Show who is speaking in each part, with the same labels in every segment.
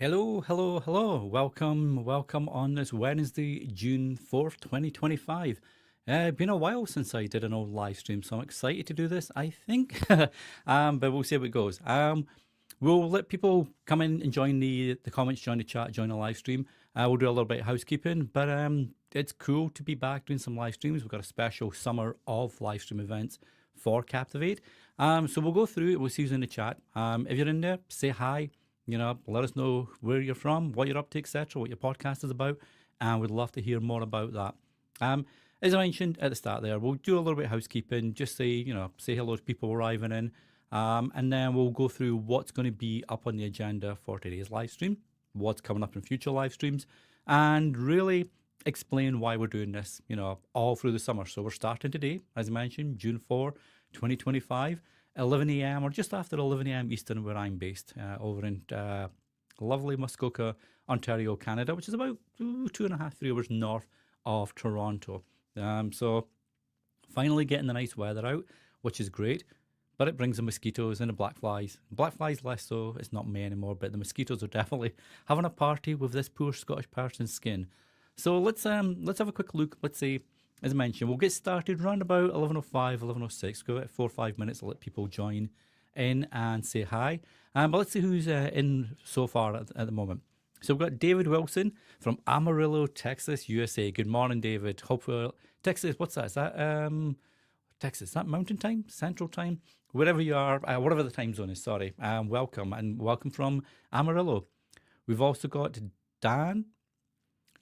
Speaker 1: Hello, hello, hello. Welcome on this Wednesday, June 4th, 2025. Been a while since I did an old live stream, so I'm excited to do this, I think. But we'll see how it goes. We'll let people come in and join the comments, join the chat, join the live stream. We'll do a little bit of housekeeping, but it's cool to be back doing some live streams. We've got a special summer of live stream events for Captivate. So we'll go through it. We'll see who's in the chat. If you're in there, say hi. Let us know where you're from, what you're up to, etc., what your podcast is about, and we'd love to hear more about that. As I mentioned at the start there, we'll do a little bit of housekeeping, just say hello to people arriving in, and then we'll go through what's going to be up on the agenda for today's live stream, what's coming up in future live streams, and really explain why we're doing this, all through the summer. So we're starting today, as I mentioned, June 4, 2025. 11 a.m. or just after 11 a.m. Eastern, where I'm based, over in lovely Muskoka, Ontario, Canada, which is about 2.5, 3 hours north of Toronto. So finally getting the nice weather out, which is great, but it brings the mosquitoes and the black flies. Black flies less so, it's not me anymore, but the mosquitoes are definitely having a party with this poor Scottish person's skin. So let's have a quick look. Let's see. As I mentioned, we'll get started around about 11:05, 11:06. Go about 4 or 5 minutes. I'll let people join in and say hi. But let's see who's in so far at the moment. So we've got David Wilson from Amarillo, Texas, USA. Good morning, David. Hopefully, Texas, what's that? Is that Texas? Is that Mountain Time? Central Time? Wherever you are, whatever the time zone is, sorry. Welcome, and welcome from Amarillo. We've also got Dan.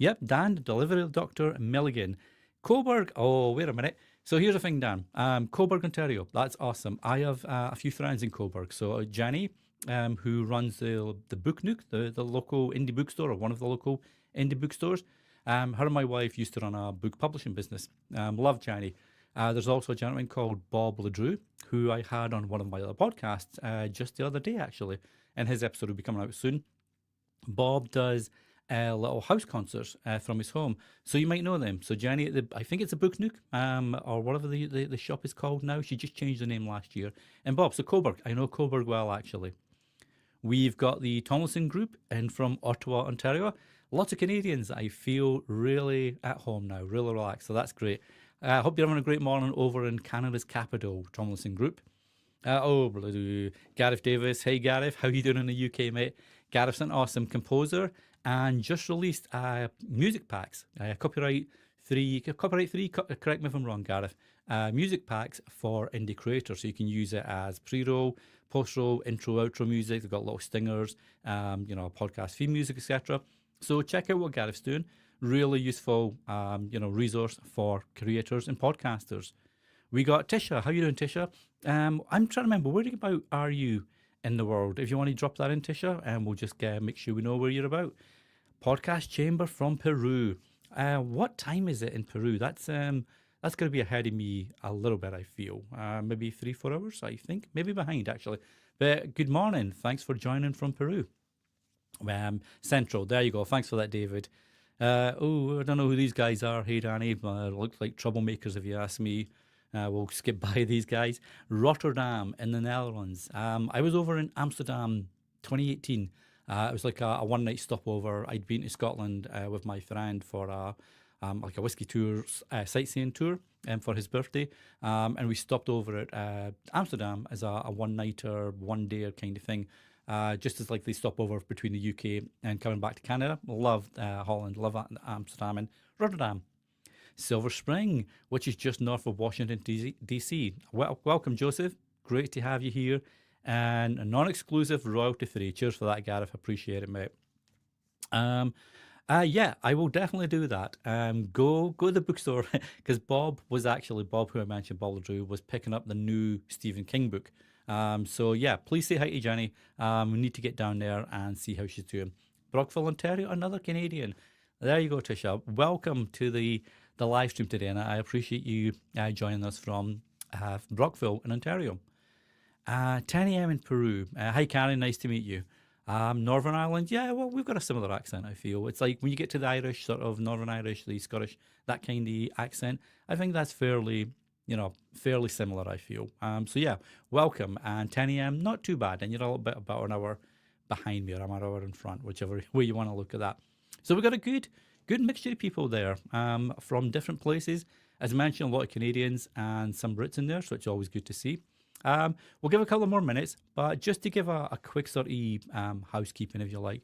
Speaker 1: Yep, Dan, the delivery doctor, Milligan. Coburg. Oh, wait a minute. So here's the thing, Dan. Coburg, Ontario. That's awesome. I have a few friends in Coburg. So Jenny, who runs the Book Nook, the local indie bookstore, or one of the local indie bookstores. Her and my wife used to run a book publishing business. Love Jenny. There's also a gentleman called Bob Ledrew, who I had on one of my other podcasts just the other day, actually. And his episode will be coming out soon. Bob does little house concerts from his home. So you might know them. So Jenny, I think it's a Book Nook, or whatever the shop is called now. She just changed the name last year. And Bob, so Coburg. I know Coburg well, actually. We've got the Tomlinson Group in from Ottawa, Ontario. Lots of Canadians. I feel really at home now, really relaxed. So that's great. I hope you're having a great morning over in Canada's capital, Tomlinson Group. Gareth Davis. Hey, Gareth. How you doing in the UK, mate? Gareth's an awesome composer and just released music packs, copyright free, correct me if I'm wrong, Gareth, music packs for indie creators. So you can use it as pre-roll, post-roll, intro, outro music. They've got little stingers, podcast theme music, etc. So check out what Gareth's doing. Really useful, resource for creators and podcasters. We got Tisha. How you doing, Tisha? I'm trying to remember, where about are you in the world? If you want to drop that in, Tisha, and we'll just make sure we know where you're about. Podcast Chamber from Peru. What time is it in Peru? That's going to be ahead of me a little bit, I feel. Maybe 3-4 hours, I think. Maybe behind, actually. But good morning. Thanks for joining from Peru. Central. There you go. Thanks for that, David. I don't know who these guys are. Hey, Danny. Looks like troublemakers, if you ask me. We'll skip by these guys. Rotterdam in the Netherlands. I was over in Amsterdam 2018. It was like a one-night stopover. I'd been to Scotland with my friend for a whiskey tour, sightseeing tour for his birthday. And we stopped over at Amsterdam as a one-nighter, one-dayer kind of thing. Just as like they stop over between the UK and coming back to Canada. Loved Holland, love Amsterdam and Rotterdam. Silver Spring, which is just north of Washington, D.C. Welcome, Joseph. Great to have you here. And a non-exclusive royalty-free. Cheers for that, Gareth. Appreciate it, mate. Yeah, I will definitely do that. Go to the bookstore, because Bob, who I mentioned, Bob Ledrew, was picking up the new Stephen King book. So yeah, please say hi to Jenny. We need to get down there and see how she's doing. Brockville, Ontario, another Canadian. There you go, Tisha. Welcome to the live stream today, and I appreciate you joining us from Brockville in Ontario. 10 a.m. in Peru. Hi, Karen. Nice to meet you. Northern Ireland. Yeah, well, we've got a similar accent, I feel. It's like when you get to the Irish, sort of Northern Irish, the Scottish, that kind of accent. I think that's fairly similar, I feel. So yeah, welcome. And 10 a.m., not too bad. And you're a little bit about an hour behind me, or am I over in front, whichever way you want to look at that. So we've got a good mixture of people there from different places. As I mentioned, a lot of Canadians and some Brits in there, so it's always good to see. We'll give a couple more minutes, but just to give a quick sort of housekeeping, if you like.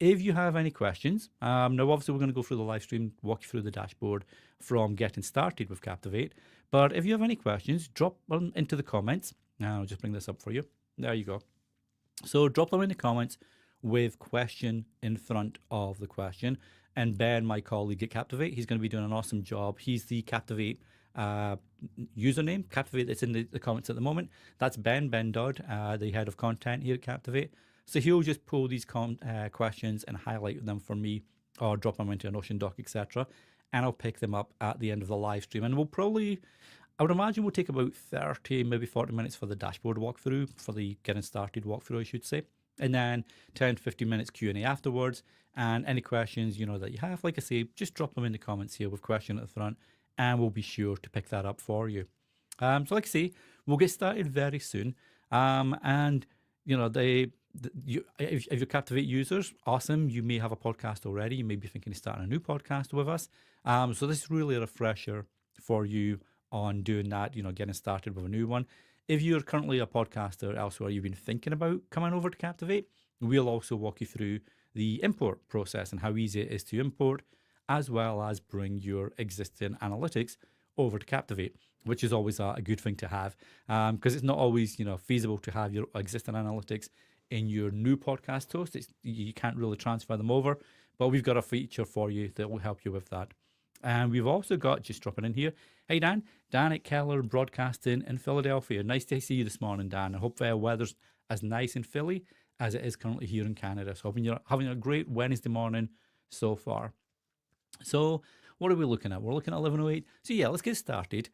Speaker 1: If you have any questions, now obviously we're going to go through the live stream, walk you through the dashboard from getting started with Captivate. But if you have any questions, drop them into the comments. Now I'll just bring this up for you. There you go. So drop them in the comments with question in front of the question. And Ben, my colleague at Captivate, he's going to be doing an awesome job. He's the Captivate username, Captivate, that's in the comments at the moment. That's Ben Dodd, the head of content here at Captivate. So he'll just pull these questions and highlight them for me, or drop them into an Notion doc, etc. And I'll pick them up at the end of the live stream. And we'll probably, I would imagine we'll take about 30, maybe 40 minutes for the dashboard walkthrough, for the getting started walkthrough, I should say. And then 10 to 15 minutes Q&A afterwards. And any questions, that you have, like I say, just drop them in the comments here with question at the front, and we'll be sure to pick that up for you. So like I say, we'll get started very soon. And, if you're Captivate users, awesome. You may have a podcast already. You may be thinking of starting a new podcast with us. So this is really a refresher for you on doing that, getting started with a new one. If you're currently a podcaster elsewhere, you've been thinking about coming over to Captivate, we'll also walk you through the import process and how easy it is to import, as well as bring your existing analytics over to Captivate, which is always a good thing to have, because it's not always feasible to have your existing analytics in your new podcast host. You can't really transfer them over, but we've got a feature for you that will help you with that. And we've also got, just dropping in here, hey Dan at Keller Broadcasting in Philadelphia. Nice to see you this morning, Dan. I hope the weather's as nice in Philly as it is currently here in Canada. So hoping you're having a great Wednesday morning so far. So what are we looking at? We're looking at 11:08. So yeah, let's get started.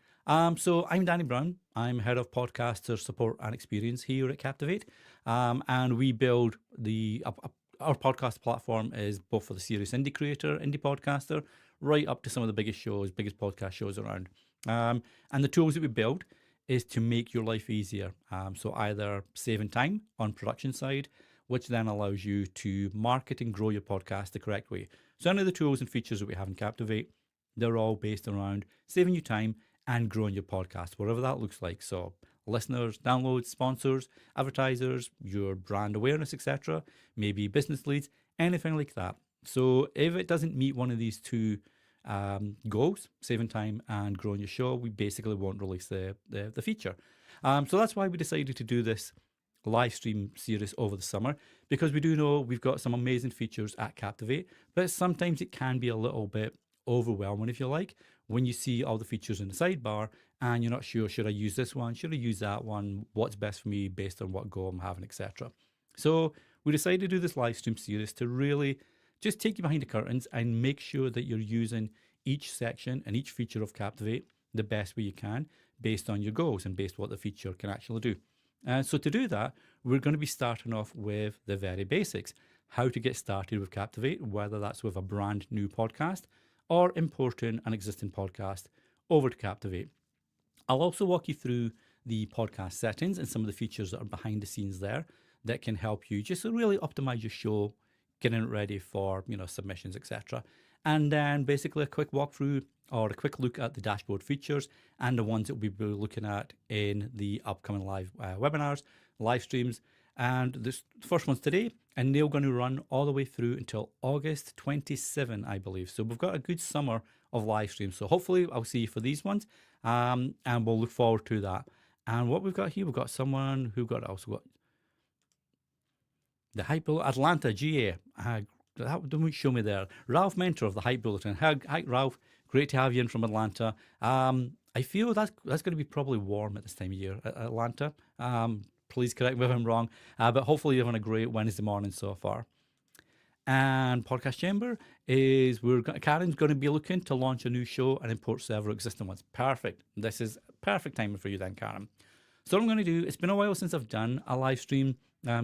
Speaker 1: So I'm Danny Brown. I'm head of podcaster support and experience here at Captivate. And we build our podcast platform is both for the serious indie creator, indie podcaster, right up to some of the biggest podcast shows around. And the tools that we build is to make your life easier. So either saving time on production side, which then allows you to market and grow your podcast the correct way. So any of the tools and features that we have in Captivate, they're all based around saving you time and growing your podcast, whatever that looks like. So listeners, downloads, sponsors, advertisers, your brand awareness, etc., maybe business leads, anything like that. So if it doesn't meet one of these two goals, saving time and growing your show, we basically won't release the feature. So that's why we decided to do this live stream series over the summer, because we do know we've got some amazing features at Captivate, but sometimes it can be a little bit overwhelming, if you like, when you see all the features in the sidebar and you're not sure, should I use this one, should I use that one, what's best for me based on what goal I'm having, etc. So we decided to do this live stream series to really just take you behind the curtains and make sure that you're using each section and each feature of Captivate the best way you can based on your goals and based on what the feature can actually do. And so to do that, we're going to be starting off with the very basics, how to get started with Captivate, whether that's with a brand new podcast or importing an existing podcast over to Captivate. I'll also walk you through the podcast settings and some of the features that are behind the scenes there that can help you just to really optimize your show, getting it ready for submissions, etc. And then basically a quick walkthrough or a quick look at the dashboard features and the ones that we'll be looking at in the upcoming live webinars, live streams. And this first one's today, and they're going to run all the way through until August 27, I believe. So we've got a good summer of live streams. So hopefully I'll see you for these ones, and we'll look forward to that. And what we've got here, we've got someone who also got the Hype Bulletin, Atlanta, GA. That don't show me there. Ralph Mentor of the Hype Bulletin. Hi, Ralph. Great to have you in from Atlanta. I feel that's going to be probably warm at this time of year, Atlanta. Please correct me if I'm wrong. But hopefully you're having a great Wednesday morning so far. And Podcast Chamber is Karen's going to be looking to launch a new show and import several existing ones. Perfect. This is perfect timing for you then, Karen. So what I'm going to do, it's been a while since I've done a live stream,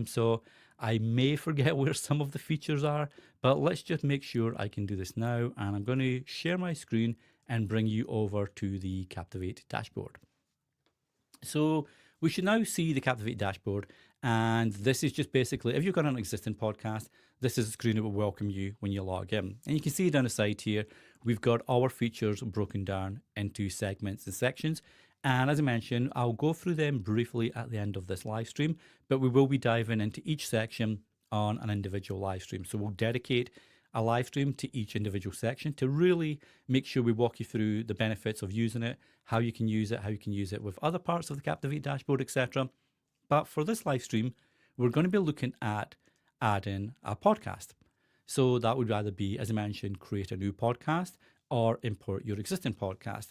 Speaker 1: so I may forget where some of the features are, but let's just make sure I can do this now. And I'm going to share my screen and bring you over to the Captivate dashboard. So we should now see the Captivate dashboard, And this is just basically, if you've got an existing podcast, this is a screen that will welcome you when you log in. And you can see down the side here, we've got our features broken down into segments and sections. And as I mentioned, I'll go through them briefly at the end of this live stream, but we will be diving into each section on an individual live stream. So we'll dedicate a live stream to each individual section to really make sure we walk you through the benefits of using it, how you can use it with other parts of the Captivate dashboard, etc. But for this live stream, we're going to be looking at adding a podcast. So that would either be, as I mentioned, create a new podcast or import your existing podcast.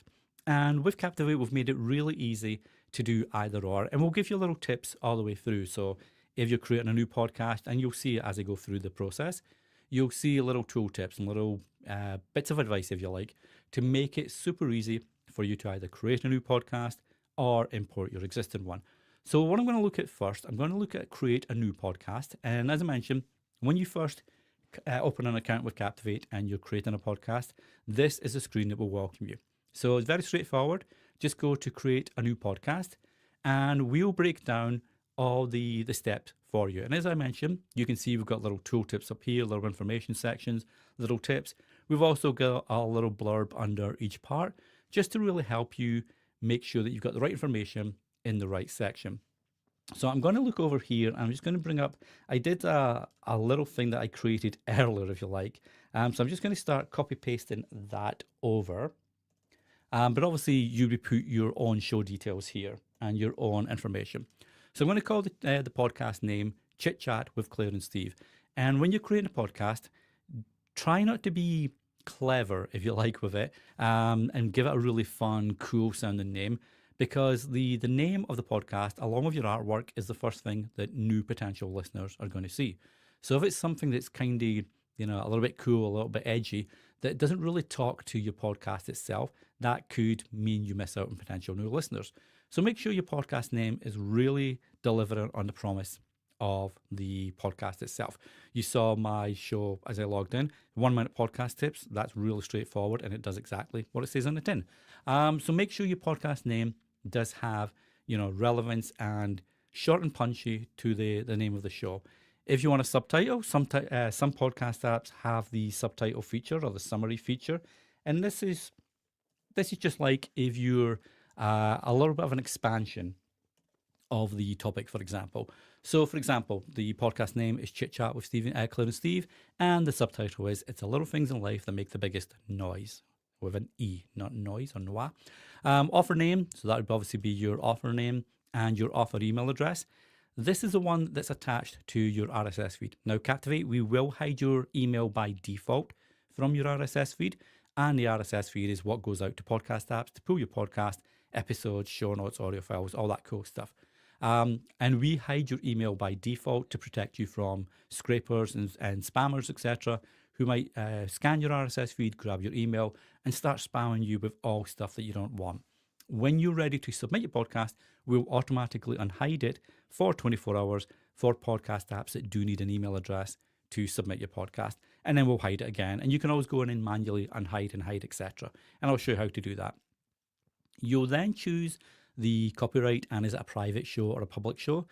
Speaker 1: And with Captivate, we've made it really easy to do either or. And we'll give you little tips all the way through. So if you're creating a new podcast, and you'll see it as I go through the process, you'll see little tool tips and little bits of advice, if you like, to make it super easy for you to either create a new podcast or import your existing one. So what I'm going to look at first, I'm going to look at create a new podcast. And as I mentioned, when you first open an account with Captivate and you're creating a podcast, this is a screen that will welcome you. So it's very straightforward. Just go to create a new podcast and we'll break down all the steps for you. And as I mentioned, you can see we've got little tooltips up here, little information sections, little tips. We've also got a little blurb under each part just to really help you make sure that you've got the right information in the right section. So I'm going to look over here and I'm just going to bring up, I did a little thing that I created earlier, if you like. So I'm just going to start copy pasting that over. But obviously you would put your own show details here and your own information. So I'm going to call the podcast name Chit Chat with Claire and Steve. And when you're creating a podcast, try not to be clever, if you like, with it, and give it a really fun, cool sounding name. Because the name of the podcast, along with your artwork, is the first thing that new potential listeners are going to see. So if it's something that's kind of, a little bit cool, a little bit edgy, that doesn't really talk to your podcast itself, that could mean you miss out on potential new listeners. So make sure your podcast name is really delivering on the promise of the podcast itself. You saw my show as I logged in, 1 minute podcast tips. That's really straightforward and it does exactly what it says on the tin. So make sure your podcast name does have, relevance and short and punchy to the name of the show. If you want a subtitle, some podcast apps have the subtitle feature or the summary feature, and this is just like if you're a little bit of an expansion of the topic, for example. So, for example, the podcast name is Chit Chat with Claire and Steve, and the subtitle is It's the Little Things in Life That Make the Biggest Noise, with an E, not noise or noir. Offer name, so that would obviously be your offer name and your offer email address. This is the one that's attached to your RSS feed. Now, Captivate, we will hide your email by default from your RSS feed, and the RSS feed is what goes out to podcast apps to pull your podcast episodes, show notes, audio files, all that cool stuff. And we hide your email by default to protect you from scrapers and spammers, etc., who might scan your RSS feed, grab your email, and start spamming you with all stuff that you don't want. When you're ready to submit your podcast, we'll automatically unhide it for 24 hours for podcast apps that do need an email address to submit your podcast. And then we'll hide it again. And you can always go in and manually unhide and hide, etc. And I'll show you how to do that. You'll then choose the copyright and is it a private show or a public show?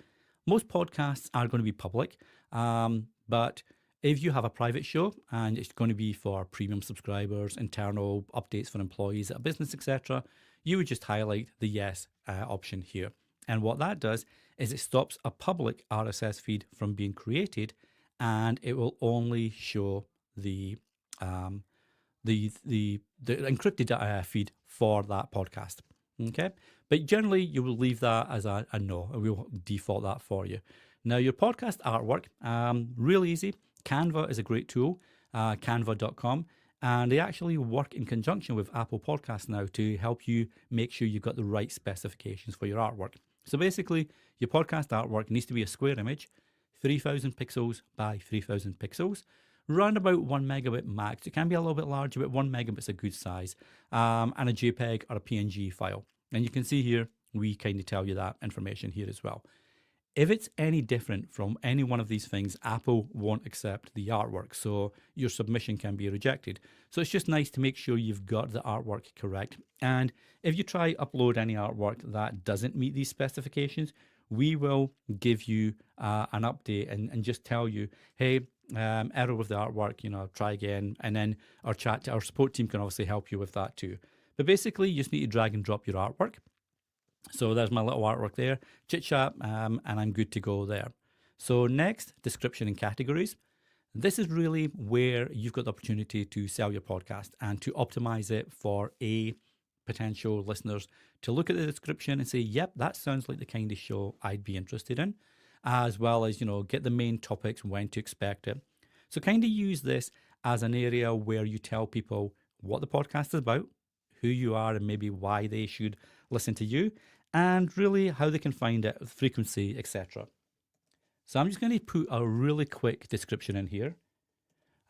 Speaker 1: Most podcasts are going to be public, but if you have a private show and it's going to be for premium subscribers, internal updates for employees at a business, etc., you would just highlight the yes option here. And what that does is it stops a public RSS feed from being created, and it will only show the encrypted feed for that podcast. Okay, but generally you will leave that as a no, and we'll default that for you. Now, your podcast artwork, real easy. Canva is a great tool, canva.com, and they actually work in conjunction with Apple Podcasts now to help you make sure you've got the right specifications for your artwork. So basically, your podcast artwork needs to be a square image, 3000 pixels by 3000 pixels, around about 1 megabit max. It can be a little bit larger, but 1 megabit's a good size, and a JPEG or a PNG file. And you can see here, we kind of tell you that information here as well. If it's any different from any one of these things, Apple won't accept the artwork, so your submission can be rejected. So it's just nice to make sure you've got the artwork correct. And if you try upload any artwork that doesn't meet these specifications, we will give you an update and just tell you, hey, error with the artwork, try again. And then our support team can obviously help you with that too. But basically, you just need to drag and drop your artwork. So there's my little artwork there, chit chat, and I'm good to go there. So next, description and categories. This is really where you've got the opportunity to sell your podcast and to optimize it for potential listeners to look at the description and say, yep, that sounds like the kind of show I'd be interested in, as well as, get the main topics, when to expect it. So kind of use this as an area where you tell people what the podcast is about, who you are, and maybe why they should listen to you, and really how they can find it, frequency, etc. So I'm just going to put a really quick description in here.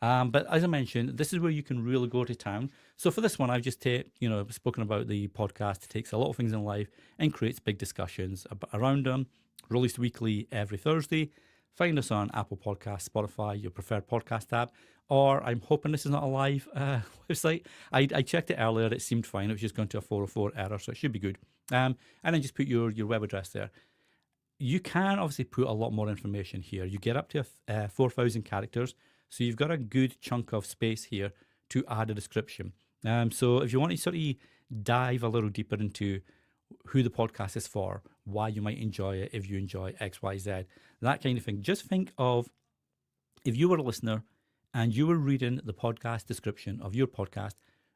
Speaker 1: But as I mentioned, this is where you can really go to town. So for this one, I've just spoken about the podcast. It takes a lot of things in life and creates big discussions around them. Released weekly every Thursday. Find us on Apple Podcasts, Spotify, your preferred podcast app, or I'm hoping this is not a live website. I checked it earlier. It seemed fine. It was just going to a 404 error, so it should be good. And then just put your web address there. You can obviously put a lot more information here. You get up to 4,000 characters. So you've got a good chunk of space here to add a description. So if you want to sort of dive a little deeper into who the podcast is for, why you might enjoy it, if you enjoy X, Y, Z, that kind of thing. Just think of if you were a listener and you were reading the podcast description of your podcast,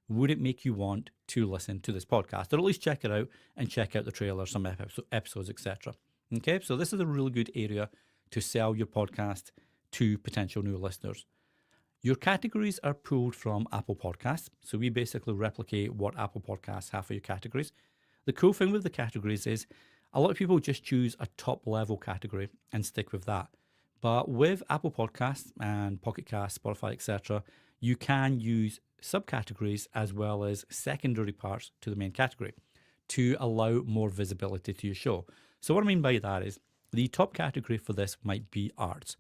Speaker 1: would it make you want to listen to this podcast, or at least check it out and check out the trailer, some episodes, etc. Okay, so this is a really good area to sell your podcast to potential new listeners. Your categories are pulled from Apple Podcasts, so we basically replicate what Apple Podcasts have for your categories. The cool thing with the categories is a lot of people just choose a top level category and stick with that. But with Apple Podcasts and Pocket Cast, Spotify, etc., you can use subcategories as well as secondary parts to the main category to allow more visibility to your show. So what I mean by that is the top category for this might be arts.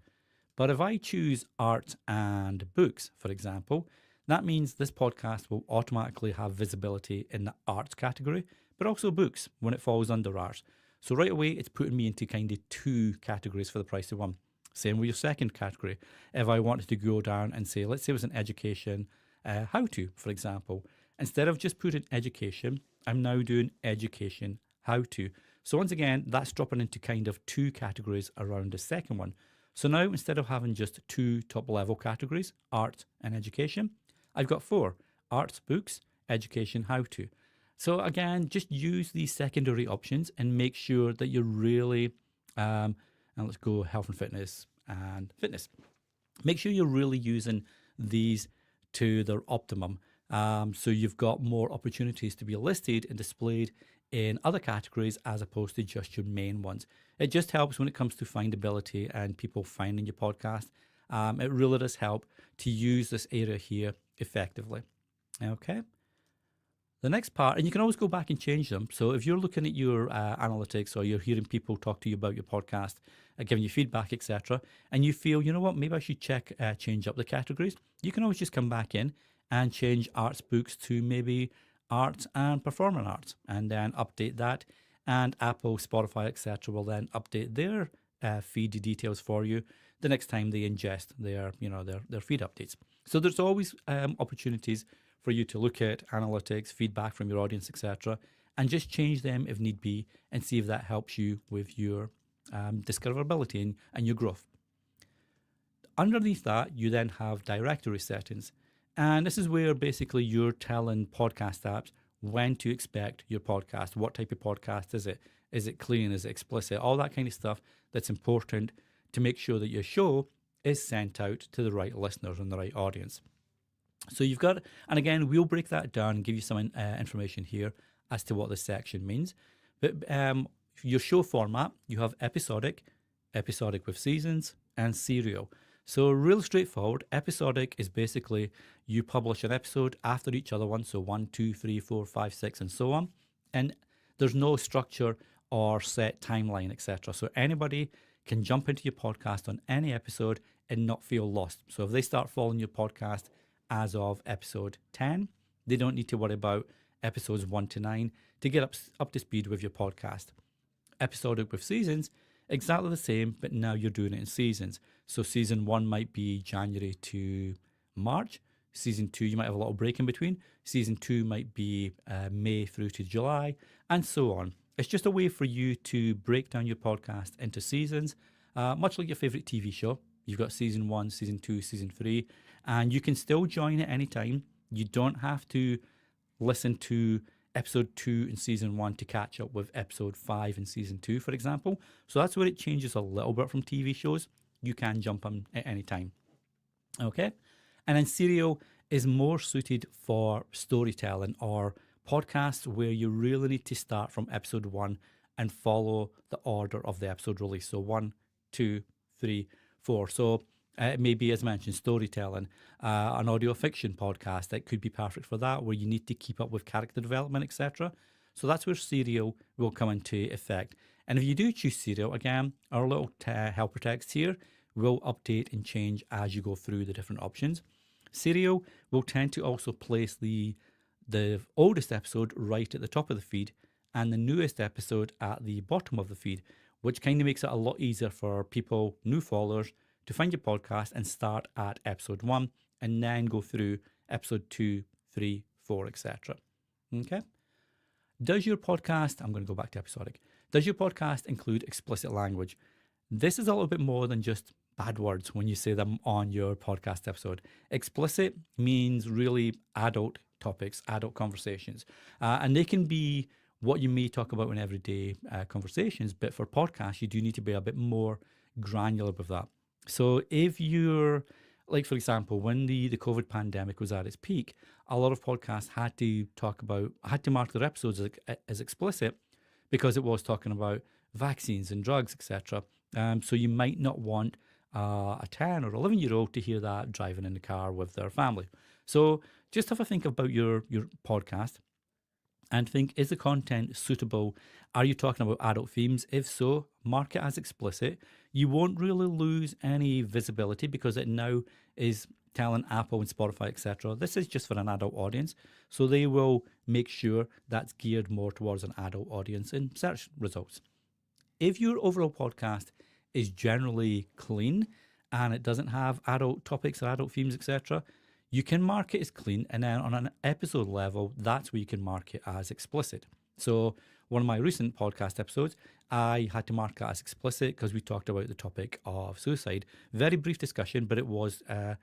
Speaker 1: But if I choose art and books, for example, that means this podcast will automatically have visibility in the arts category, but also books when it falls under arts. So right away, it's putting me into kind of two categories for the price of one. Same with your second category. If I wanted to go down and say, let's say it was an education, how to, for example, instead of just putting education, I'm now doing education, how to. So once again, that's dropping into kind of two categories around the second one. So now instead of having just two top level categories, art and education, I've got four: arts, books, education, how to. So again, just use these secondary options and make sure that you're really, and let's go health and fitness and fitness. Make sure you're really using these to their optimum. So you've got more opportunities to be listed and displayed in other categories as opposed to just your main ones. It just helps when it comes to findability and people finding your podcast. It really does help to use this area here effectively. Okay. The next part, and you can always go back and change them. So if you're looking at your analytics or you're hearing people talk to you about your podcast, giving you feedback, etc., and you feel, you know what, maybe I should change up the categories, you can always just come back in and change arts books to maybe art and performing arts, and then update that. And Apple, Spotify, etc., will then update their feed details for you the next time they ingest their feed updates. So there's always opportunities for you to look at analytics, feedback from your audience, etc., and just change them if need be, and see if that helps you with your discoverability and your growth. Underneath that, you then have directory settings. And this is where basically you're telling podcast apps when to expect your podcast. What type of podcast is it? Is it clean? Is it explicit? All that kind of stuff that's important to make sure that your show is sent out to the right listeners and the right audience. So you've got, and again, we'll break that down and give you some information here as to what this section means. But your show format, you have episodic with seasons, and serial. So real straightforward. Episodic is basically you publish an episode after each other one. So 1, 2, 3, 4, 5, 6, and so on. And there's no structure or set timeline, etc. So anybody can jump into your podcast on any episode and not feel lost. So if they start following your podcast as of episode 10, they don't need to worry about episodes 1 to 9 to get up to speed with your podcast. episodic with seasons, exactly the same, but now you're doing it in seasons. So season 1 might be January to March. Season 2, you might have a little break in between. Season 2 might be May through to July, and so on. It's just a way for you to break down your podcast into seasons, much like your favorite TV show. You've got season 1, season 2, season 3, and you can still join at any time. You don't have to listen to episode 2 in season 1 to catch up with episode 5 in season 2, for example. So that's where it changes a little bit from TV shows. You can jump on at any time. Okay. And then Serial is more suited for storytelling or podcasts where you really need to start from episode 1 and follow the order of the episode release. So 1, 2, 3, 4. So maybe, as mentioned, storytelling, an audio fiction podcast that could be perfect for that, where you need to keep up with character development, etc. So that's where Serial will come into effect. And if you do choose Serial, again, our little helper text here will update and change as you go through the different options. Serial will tend to also place the oldest episode right at the top of the feed and the newest episode at the bottom of the feed, which kind of makes it a lot easier for people, new followers, to find your podcast and start at episode 1 and then go through episode 2, 3, 4, etc. Okay? Does your podcast, I'm going to go back to episodic, does your podcast include explicit language? This is a little bit more than just bad words when you say them on your podcast episode. Explicit means really adult topics, adult conversations, and they can be what you may talk about in everyday conversations, but for podcasts, you do need to be a bit more granular with that. So if you're, like, for example, when the COVID pandemic was at its peak, a lot of podcasts had to mark their episodes as explicit because it was talking about vaccines and drugs, etc. So you might not want a 10 or 11-year-old to hear that driving in the car with their family. So just have a think about your podcast and think, is the content suitable? Are you talking about adult themes? If so, mark it as explicit. You won't really lose any visibility because it now is telling Apple and Spotify, etc., this is just for an adult audience. So they will make sure that's geared more towards an adult audience in search results. If your overall podcast is generally clean and it doesn't have adult topics or adult themes, etc., you can mark it as clean, and then on an episode level, that's where you can mark it as explicit. So one of my recent podcast episodes, I had to mark it as explicit because we talked about the topic of suicide. Very brief discussion, but it was a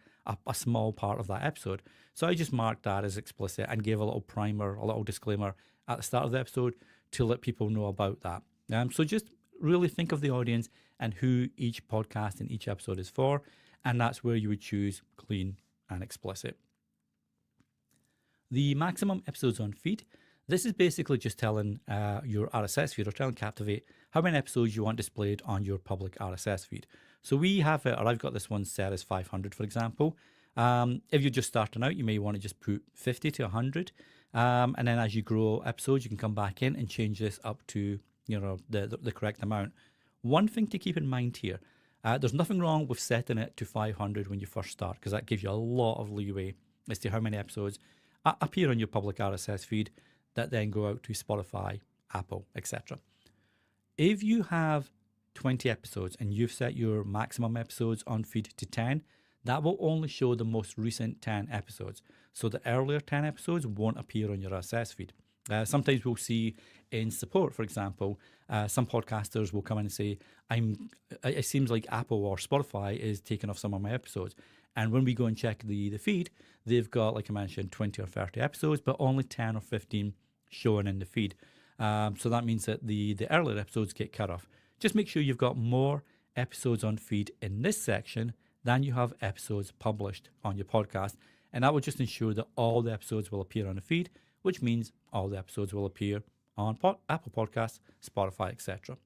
Speaker 1: small part of that episode. So I just marked that as explicit and gave a little primer, a little disclaimer at the start of the episode to let people know about that. So just really think of the audience and who each podcast and each episode is for, and that's where you would choose clean and explicit. The maximum episodes on feed. This is basically just telling your RSS feed or telling Captivate how many episodes you want displayed on your public RSS feed. So we have it, or I've got this one set as 500, for example. If you're just starting out, you may want to just put 50 to 100. And then as you grow episodes, you can come back in and change this up to the correct amount. One thing to keep in mind here, there's nothing wrong with setting it to 500 when you first start, because that gives you a lot of leeway as to how many episodes appear on your public RSS feed that then go out to Spotify, Apple, etc. If you have 20 episodes and you've set your maximum episodes on feed to 10, that will only show the most recent 10 episodes. So the earlier 10 episodes won't appear on your RSS feed. Sometimes we'll see in support, for example, some podcasters will come in and say, it seems like Apple or Spotify is taking off some of my episodes. And when we go and check the feed, they've got, like I mentioned, 20 or 30 episodes, but only 10 or 15 showing in the feed. So that means that the earlier episodes get cut off. Just make sure you've got more episodes on feed in this section than you have episodes published on your podcast. And that will just ensure that all the episodes will appear on the feed, which means all the episodes will appear on Apple Podcasts, Spotify, etc.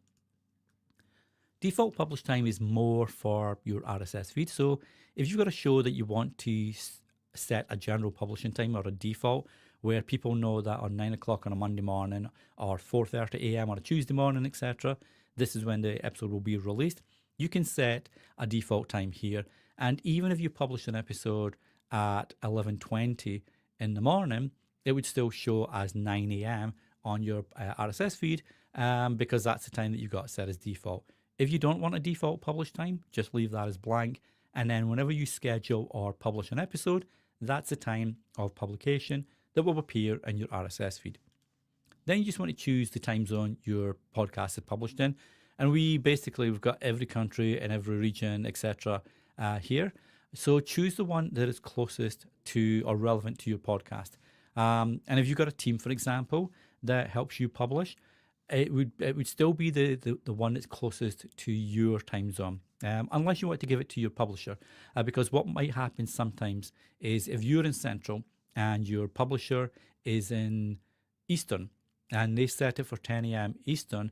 Speaker 1: Default publish time is more for your RSS feed. So if you've got a show that you want to set a general publishing time or a default where people know that on 9 o'clock on a Monday morning or 4:30 a.m. on a Tuesday morning, etc., this is when the episode will be released, you can set a default time here. And even if you publish an episode at 11:20 in the morning, it would still show as 9 a.m. on your RSS feed, because that's the time that you've got set as default. If you don't want a default publish time, just leave that as blank. And then whenever you schedule or publish an episode, that's the time of publication that will appear in your RSS feed. Then you just want to choose the time zone your podcast is published in. And we've got every country and every region, etc. Here. So choose the one that is closest to or relevant to your podcast. And if you've got a team, for example, that helps you publish, it would still be the one that's closest to your time zone, unless you want to give it to your publisher. Because what might happen sometimes is if you're in Central and your publisher is in Eastern and they set it for 10 a.m. Eastern,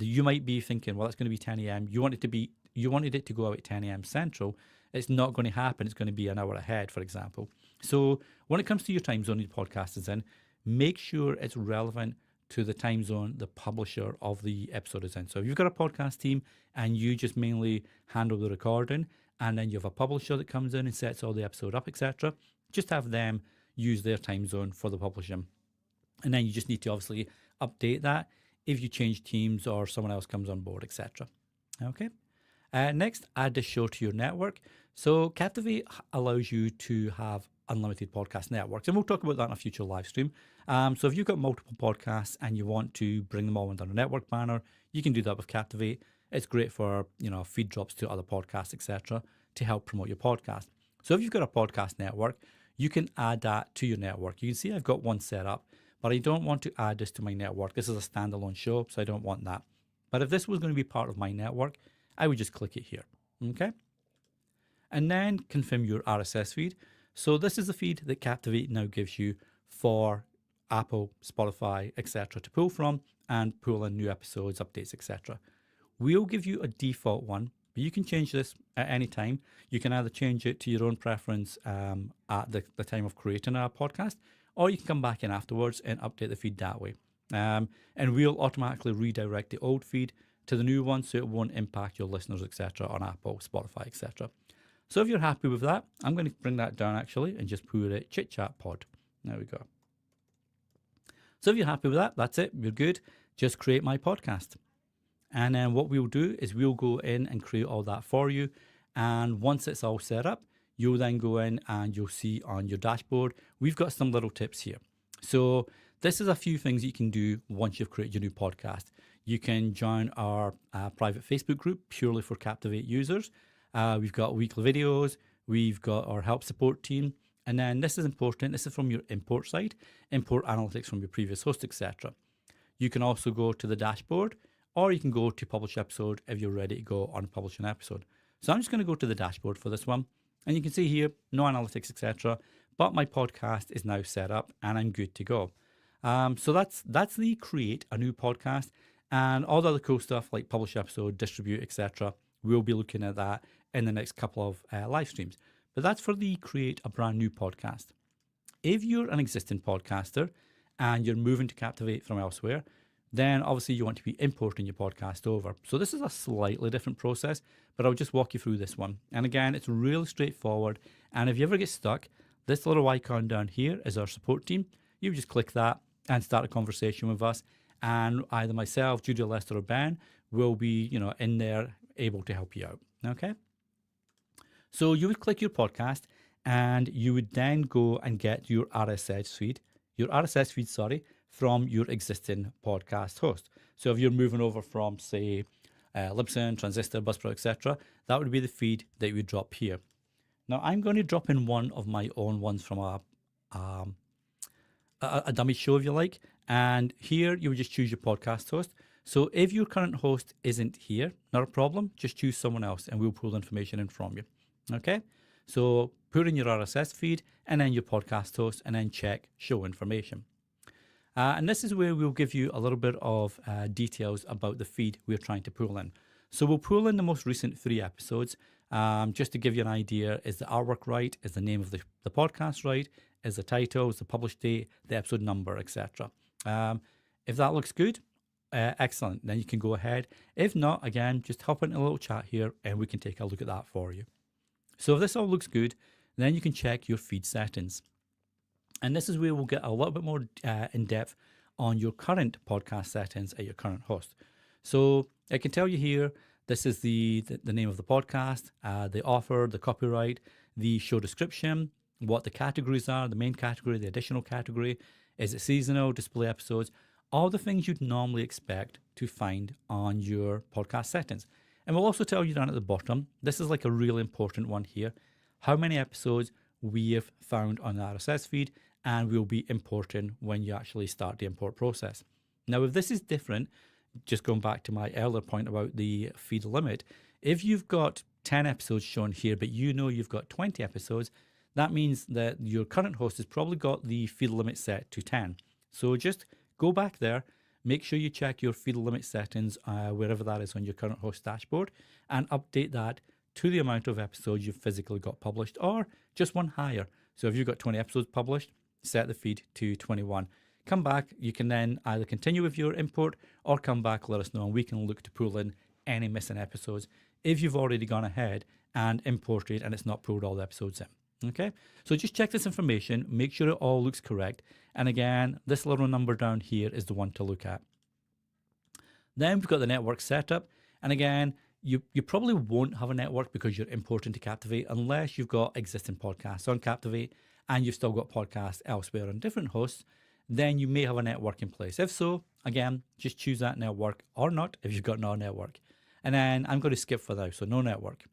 Speaker 1: you might be thinking, well, it's going to be 10 a.m. You wanted it to go out at 10 a.m. Central. It's not going to happen. It's going to be an hour ahead, for example. So when it comes to your time zone your podcast is in, make sure it's relevant to the time zone the publisher of the episode is in. So if you've got a podcast team and you just mainly handle the recording, and then you have a publisher that comes in and sets all the episode up, etc., just have them use their time zone for the publishing. And then you just need to obviously update that if you change teams or someone else comes on board, etc. Okay. Next, add this show to your network. So Captivate allows you to have unlimited podcast networks, and we'll talk about that in a future live stream. So if you've got multiple podcasts and you want to bring them all under a network banner, you can do that with Captivate. It's great for feed drops to other podcasts, etc., to help promote your podcast. So if you've got a podcast network, you can add that to your network. You can see I've got one set up, but I don't want to add this to my network. This is a standalone show, so I don't want that. But if this was going to be part of my network, I would just click it here, okay? And then confirm your RSS feed. So this is the feed that Captivate now gives you for Apple, Spotify, etc. to pull from and pull in new episodes, updates, etc. We'll give you a default one, but you can change this at any time. You can either change it to your own preference at the time of creating a podcast, or you can come back in afterwards and update the feed that way. And we'll automatically redirect the old feed to the new one so it won't impact your listeners, etc. on Apple, Spotify, etc. So if you're happy with that, I'm going to bring that down actually and just put it Chit Chat Pod. There we go. So if you're happy with that, that's it. You're good. Just create my podcast. And then what we'll do is we'll go in and create all that for you. And once it's all set up, you'll then go in and you'll see on your dashboard, we've got some little tips here. So this is a few things you can do once you've created your new podcast. You can join our private Facebook group purely for Captivate users. We've got weekly videos. We've got our help support team. And then this is important. This is from your import side, import analytics from your previous host, etc. You can also go to the dashboard, or you can go to publish episode if you're ready to go on publish an episode. So I'm just going to go to the dashboard for this one. And you can see here, no analytics, etc. But my podcast is now set up and I'm good to go. So that's the create a new podcast. And all the other cool stuff like publish episode, distribute, etc. We'll be looking at that in the next couple of live streams. But that's for the create a brand new podcast. If you're an existing podcaster and you're moving to Captivate from elsewhere, then obviously you want to be importing your podcast over. So this is a slightly different process, but I'll just walk you through this one. And again, it's really straightforward. And if you ever get stuck, this little icon down here is our support team. You just click that and start a conversation with us. And either myself, Judy, Lester, or Ben will be, in there able to help you out. Okay. So you would click your podcast and you would then go and get your RSS feed, from your existing podcast host. So if you're moving over from, say, Libsyn, Transistor, Buzzsprout, etc., that would be the feed that you would drop here. Now I'm going to drop in one of my own ones from a dummy show, if you like. And here you would just choose your podcast host. So if your current host isn't here, not a problem, just choose someone else and we'll pull the information in from you. Okay, so put in your RSS feed and then your podcast host and then check show information. And this is where we'll give you a little bit of details about the feed we're trying to pull in. So we'll pull in the most recent 3 episodes. Just to give you an idea, is the artwork right? Is the name of the podcast right? Is the title, is the published date, the episode number, etc. If that looks good, excellent. Then you can go ahead. If not, again, just hop in a little chat here and we can take a look at that for you. So if this all looks good, then you can check your feed settings. And this is where we'll get a little bit more in depth on your current podcast settings at your current host. So I can tell you here, this is the name of the podcast, the author, the copyright, the show description, what the categories are, the main category, the additional category, is it seasonal, display episodes, all the things you'd normally expect to find on your podcast settings. And we'll also tell you down at the bottom, this is like a really important one here, how many episodes we have found on the RSS feed and will be importing when you actually start the import process. Now, if this is different, just going back to my earlier point about the feed limit, if you've got 10 episodes shown here, but you know you've got 20 episodes, that means that your current host has probably got the feed limit set to 10. So just go back there, make sure you check your feed limit settings, wherever that is on your current host dashboard, and update that to the amount of episodes you've physically got published, or just one higher. So if you've got 20 episodes published, set the feed to 21. Come back, you can then either continue with your import or come back, let us know, and we can look to pull in any missing episodes if you've already gone ahead and imported and it's not pulled all the episodes in. Okay, so just check this information, make sure it all looks correct. And again, this little number down here is the one to look at. Then we've got the network setup. And again, you probably won't have a network because you're importing to Captivate unless you've got existing podcasts on Captivate and you've still got podcasts elsewhere on different hosts. Then you may have a network in place. If so, again, just choose that network or not if you've got no network. And then I'm going to skip for now, so no network.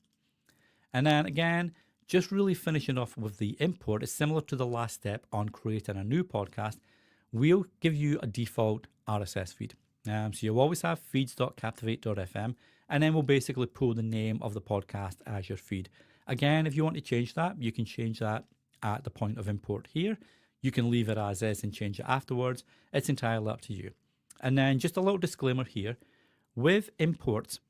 Speaker 1: And then again, just really finishing off with the import is similar to the last step on creating a new podcast. We'll give you a default RSS feed. So you'll always have feeds.captivate.fm, and then we'll basically pull the name of the podcast as your feed. Again, if you want to change that, you can change that at the point of import here. You can leave it as is and change it afterwards. It's entirely up to you. And then just a little disclaimer here. With imports,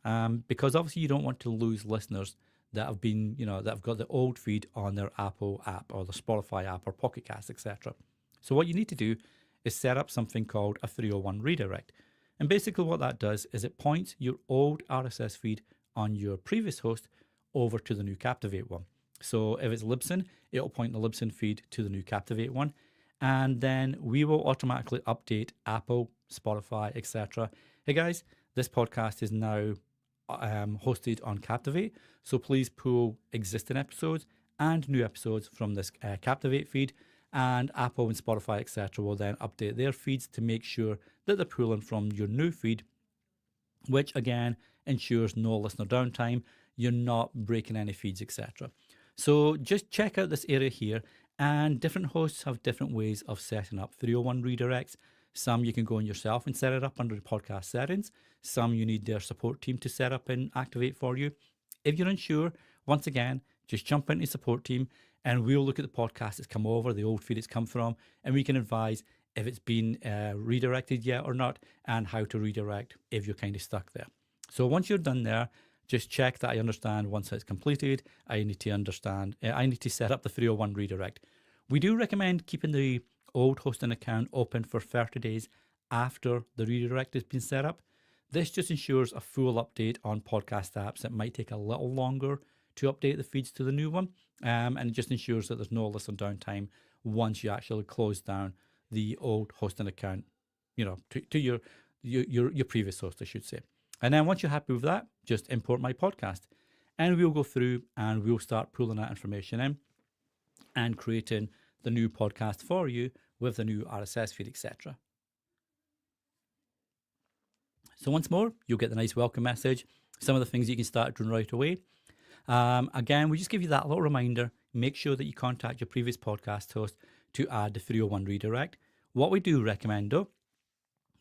Speaker 1: because obviously you don't want to lose listeners that have been, that have got the old feed on their Apple app or the Spotify app or Pocket Cast, etc. So what you need to do is set up something called a 301 redirect. And basically what that does is it points your old RSS feed on your previous host over to the new Captivate one. So if it's Libsyn, it'll point the Libsyn feed to the new Captivate one. And then we will automatically update Apple, Spotify, etc. Hey guys, this podcast is now hosted on Captivate. So please pull existing episodes and new episodes from this Captivate feed, and Apple and Spotify, etc. will then update their feeds to make sure that they're pulling from your new feed, which again ensures no listener downtime. You're not breaking any feeds, etc. So just check out this area here, and different hosts have different ways of setting up 301 redirects. Some you can go in yourself and set it up under the podcast settings. Some you need their support team to set up and activate for you. If you're unsure, once again, just jump into support team and we'll look at the podcast that's come over, the old feed it's come from, and we can advise if it's been redirected yet or not, and how to redirect if you're kind of stuck there. So once you're done there, just check that I understand once it's completed. I need to set up the 301 redirect. We do recommend keeping the old hosting account open for 30 days after the redirect has been set up. This just ensures a full update on podcast apps. It might take a little longer to update the feeds to the new one, and it just ensures that there's no listen downtime once you actually close down the old hosting account, to your previous host, I should say. And then once you're happy with that, just import my podcast, and we'll go through and we'll start pulling that information in and creating the new podcast for you with the new RSS feed, etc. So once more, you'll get the nice welcome message, some of the things you can start doing right away. Again, we just give you that little reminder. Make sure that you contact your previous podcast host to add the 301 redirect. What we do recommend, though,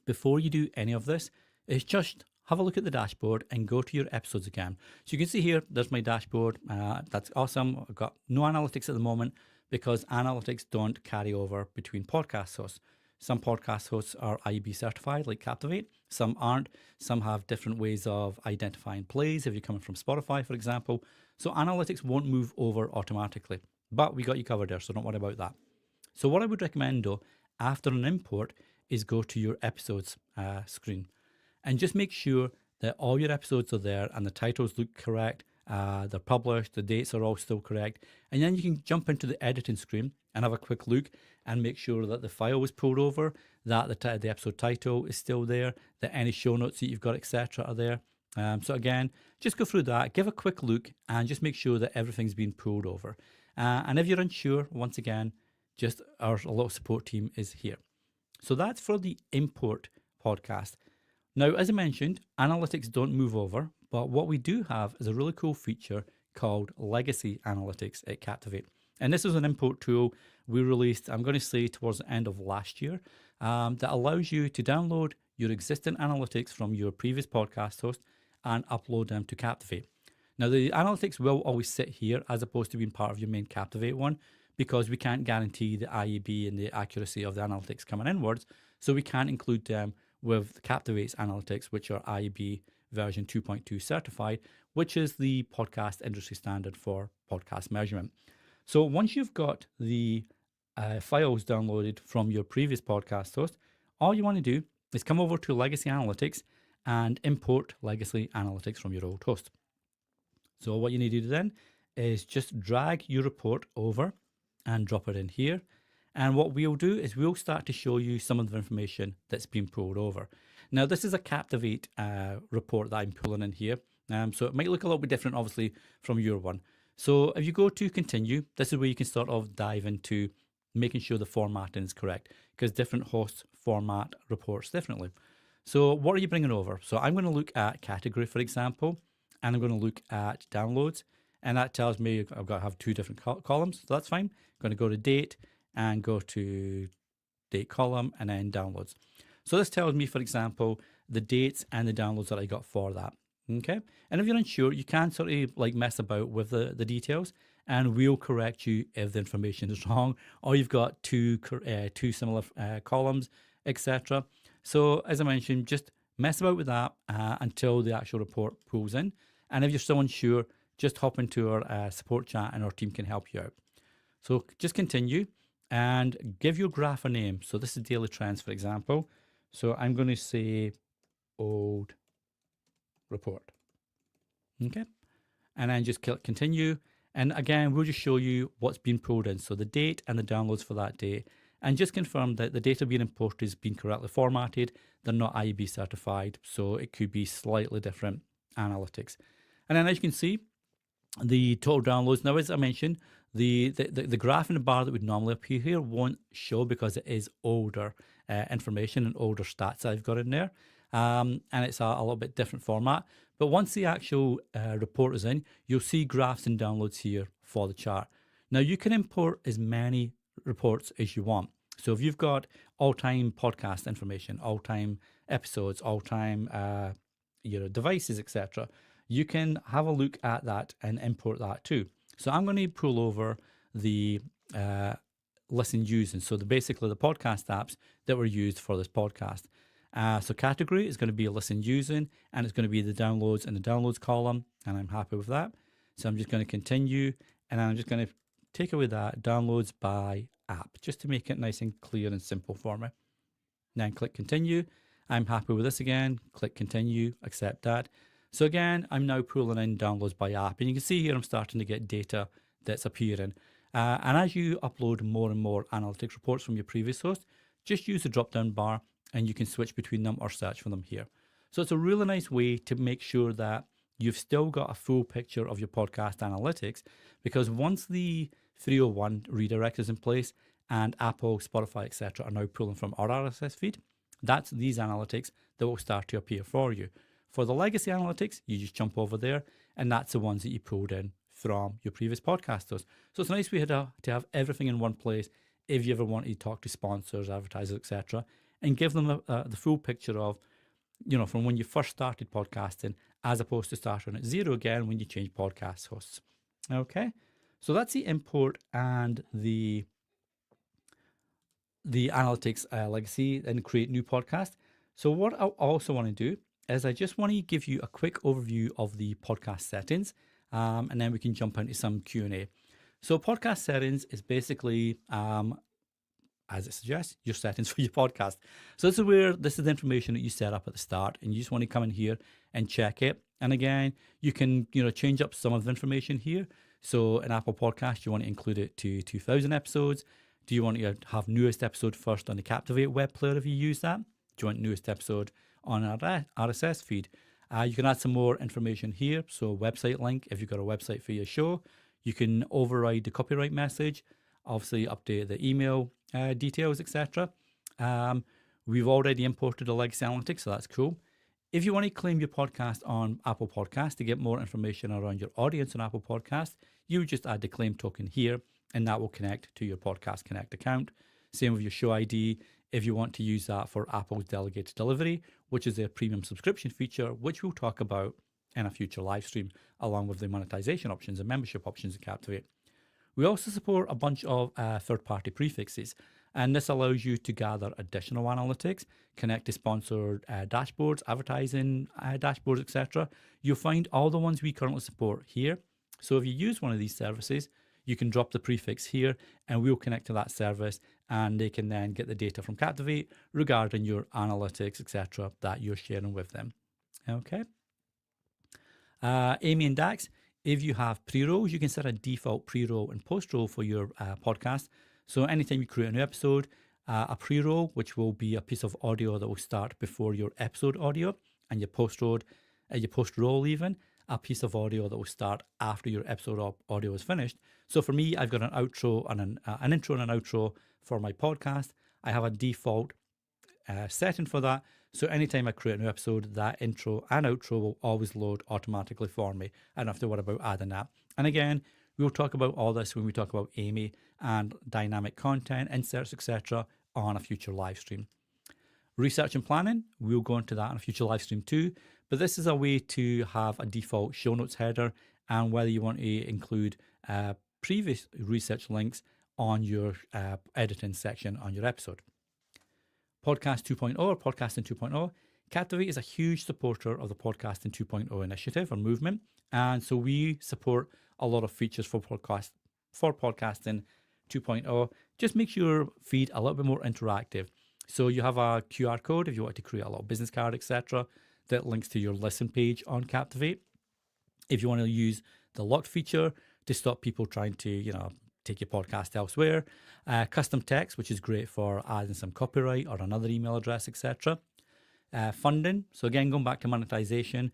Speaker 1: before you do any of this, is just have a look at the dashboard and go to your episodes again. So you can see here, there's my dashboard. That's awesome. I've got no analytics at the moment because analytics don't carry over between podcast hosts. Some podcast hosts are IB certified, like Captivate. Some aren't. Some have different ways of identifying plays if you're coming from Spotify, for example. So analytics won't move over automatically. But we got you covered there, so don't worry about that. So what I would recommend, though, after an import is go to your episodes screen and just make sure that all your episodes are there and the titles look correct. They're published, the dates are all still correct. And then you can jump into the editing screen and have a quick look and make sure that the file was pulled over, that the episode title is still there, that any show notes that you've got, etc., are there. So again, just go through that, give a quick look, and just make sure that everything's been pulled over. And if you're unsure, once again, just our little support team is here. So that's for the import podcast. Now, as I mentioned, analytics don't move over, but what we do have is a really cool feature called Legacy Analytics at Captivate. And this is an import tool we released, I'm going to say, towards the end of last year, that allows you to download your existing analytics from your previous podcast host and upload them to Captivate. Now, the analytics will always sit here as opposed to being part of your main Captivate one, because we can't guarantee the IEB and the accuracy of the analytics coming inwards, so we can't include them with Captivate's analytics, which are IEB version 2.2 certified, which is the podcast industry standard for podcast measurement. So once you've got the files downloaded from your previous podcast host, all you want to do is come over to Legacy Analytics and import Legacy Analytics from your old host. So what you need to do then is just drag your report over and drop it in here. And what we'll do is we'll start to show you some of the information that's been pulled over. Now, this is a Captivate report that I'm pulling in here. So it might look a little bit different, obviously, from your one. So if you go to continue, this is where you can sort of dive into making sure the formatting is correct, because different hosts format reports differently. So what are you bringing over? So I'm going to look at category, for example, and I'm going to look at downloads. And that tells me I've got to have two different columns. So that's fine. I'm going to go to date and go to date column and then downloads. So this tells me, for example, the dates and the downloads that I got for that. Okay. And if you're unsure, you can sort of like mess about with the details, and we'll correct you if the information is wrong, or you've got two similar columns, etc. So as I mentioned, just mess about with that until the actual report pulls in. And if you're still unsure, just hop into our support chat and our team can help you out. So just continue and give your graph a name. So this is daily trends, for example. So I'm going to say old report. Okay. And then just click continue. And again, we'll just show you what's been pulled in. So the date and the downloads for that day. And just confirm that the data being imported has been correctly formatted. They're not IEB certified, so it could be slightly different analytics. And then as you can see, the total downloads. Now, as I mentioned, the graph in the bar that would normally appear here won't show because it is older information and older stats I've got in there. And it's a little bit different format. But once the actual report is in, you'll see graphs and downloads here for the chart. Now, you can import as many reports as you want. So if you've got all-time podcast information, all-time episodes, all-time devices, etc., you can have a look at that and import that too. So I'm going to pull over the listen using. So basically the podcast apps that were used for this podcast. So category is going to be a listen using, and it's going to be the downloads in the downloads column, and I'm happy with that. So I'm just going to continue, and I'm just going to take away that downloads by app, just to make it nice and clear and simple for me. Then click continue. I'm happy with this again. Click continue, accept that. So again, I'm now pulling in downloads by app, and you can see here I'm starting to get data that's appearing. And as you upload more and more analytics reports from your previous host, just use the drop-down bar and you can switch between them or search for them here. So it's a really nice way to make sure that you've still got a full picture of your podcast analytics, because once the 301 redirect is in place and Apple, Spotify, etc. are now pulling from our RSS feed, that's these analytics that will start to appear for you. For the legacy analytics, you just jump over there, and that's the ones that you pulled in from your previous podcasters. So it's a nice way to have everything in one place if you ever want to talk to sponsors, advertisers, etc., and give them the full picture of, from when you first started podcasting, as opposed to starting at zero again when you change podcast hosts. Okay, so that's the import and the analytics legacy and create new podcast. So what I also want to do is I just want to give you a quick overview of the podcast settings, and then we can jump into some Q&A. So podcast settings is basically, as it suggests, your settings for your podcast. So this is the information that you set up at the start, and you just want to come in here and check it. And again, you can change up some of the information here. So in Apple Podcast, you want to include it to 2,000 episodes. Do you want to have newest episode first on the Captivate web player if you use that? Do you want newest episode on our RSS feed? You can add some more information here. So website link, if you've got a website for your show, you can override the copyright message, obviously update the email details, etc. We've already imported the legacy analytics, so that's cool. If you want to claim your podcast on Apple Podcast to get more information around your audience on Apple Podcast, you just add the claim token here, and that will connect to your Podcast Connect account. Same with your show ID. If you want to use that for Apple's delegated delivery, which is their premium subscription feature, which we'll talk about in a future live stream, along with the monetization options and membership options in Captivate. We also support a bunch of third-party prefixes, and this allows you to gather additional analytics, connect to sponsored dashboards, advertising dashboards, etc. You'll find all the ones we currently support here. So if you use one of these services, you can drop the prefix here and we'll connect to that service, and they can then get the data from Captivate regarding your analytics, etc., that you're sharing with them. Okay. Amy and Dax, if you have pre-rolls, you can set a default pre-roll and post-roll for your podcast. So anytime you create a new episode, a pre-roll, which will be a piece of audio that will start before your episode audio, and your post-roll even, a piece of audio that will start after your episode audio is finished. So for me, I've got an outro and an intro and an outro for my podcast. I have a default setting for that. So anytime I create a new episode, that intro and outro will always load automatically for me. I don't have to worry about adding that. And again, we'll talk about all this when we talk about Amy and dynamic content, inserts, etc. on a future live stream. Research and planning, we'll go into that on a future live stream too. But this is a way to have a default show notes header, and whether you want to include previous research links on your editing section on your episode. Podcast 2.0 or Podcasting 2.0. Captivate is a huge supporter of the Podcasting 2.0 initiative or movement. And so we support a lot of features for Podcasting 2.0. Just makes your feed a little bit more interactive. So you have a QR code if you want to create a little business card, etc., that links to your listen page on Captivate. If you want to use the locked feature to stop people trying to, take your podcast elsewhere. Custom text, which is great for adding some copyright or another email address, etc. Funding. So again, going back to monetization,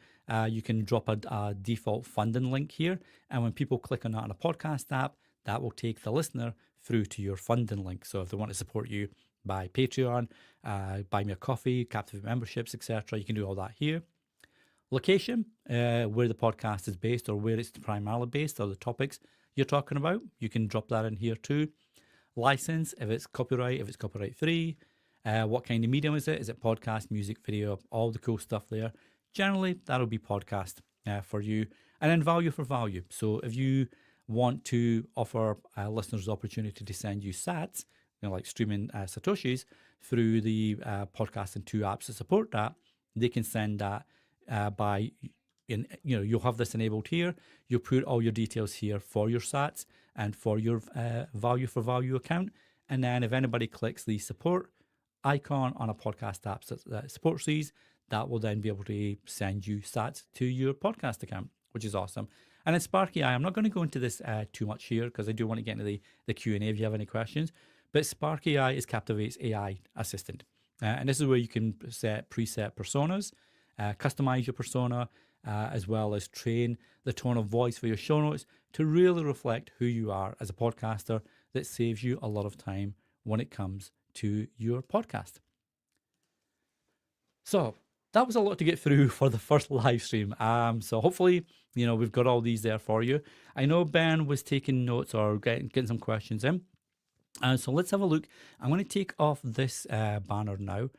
Speaker 1: you can drop a default funding link here. And when people click on that on a podcast app, that will take the listener through to your funding link. So if they want to support you by Patreon, buy me a coffee, Captivate memberships, etc., you can do all that here. Location, where the podcast is based or where it's primarily based, or the topics you're talking about, you can drop that in here too. License, if it's copyright free. What kind of medium is it? Is it podcast, music, video, all the cool stuff there? Generally, that'll be podcast for you. And then value for value. So if you want to offer listeners the opportunity to send you sats, like streaming Satoshis through the Podcasting 2 apps that support that, they can send that you'll have this enabled here. You'll put all your details here for your sats and for your value for value account. And then if anybody clicks the support icon on a podcast app that supports these, that will then be able to send you sats to your podcast account, which is awesome. And in Spark AI, I'm not going to go into this too much here because I do want to get into the Q&A if you have any questions. But Spark AI is Captivate's AI assistant. And this is where you can set preset personas, customize your persona, as well as train the tone of voice for your show notes to really reflect who you are as a podcaster. That saves you a lot of time when it comes to your podcast. So that was a lot to get through for the first live stream. So hopefully, we've got all these there for you. I know Ben was taking notes or getting some questions in. So let's have a look. I'm going to take off this banner now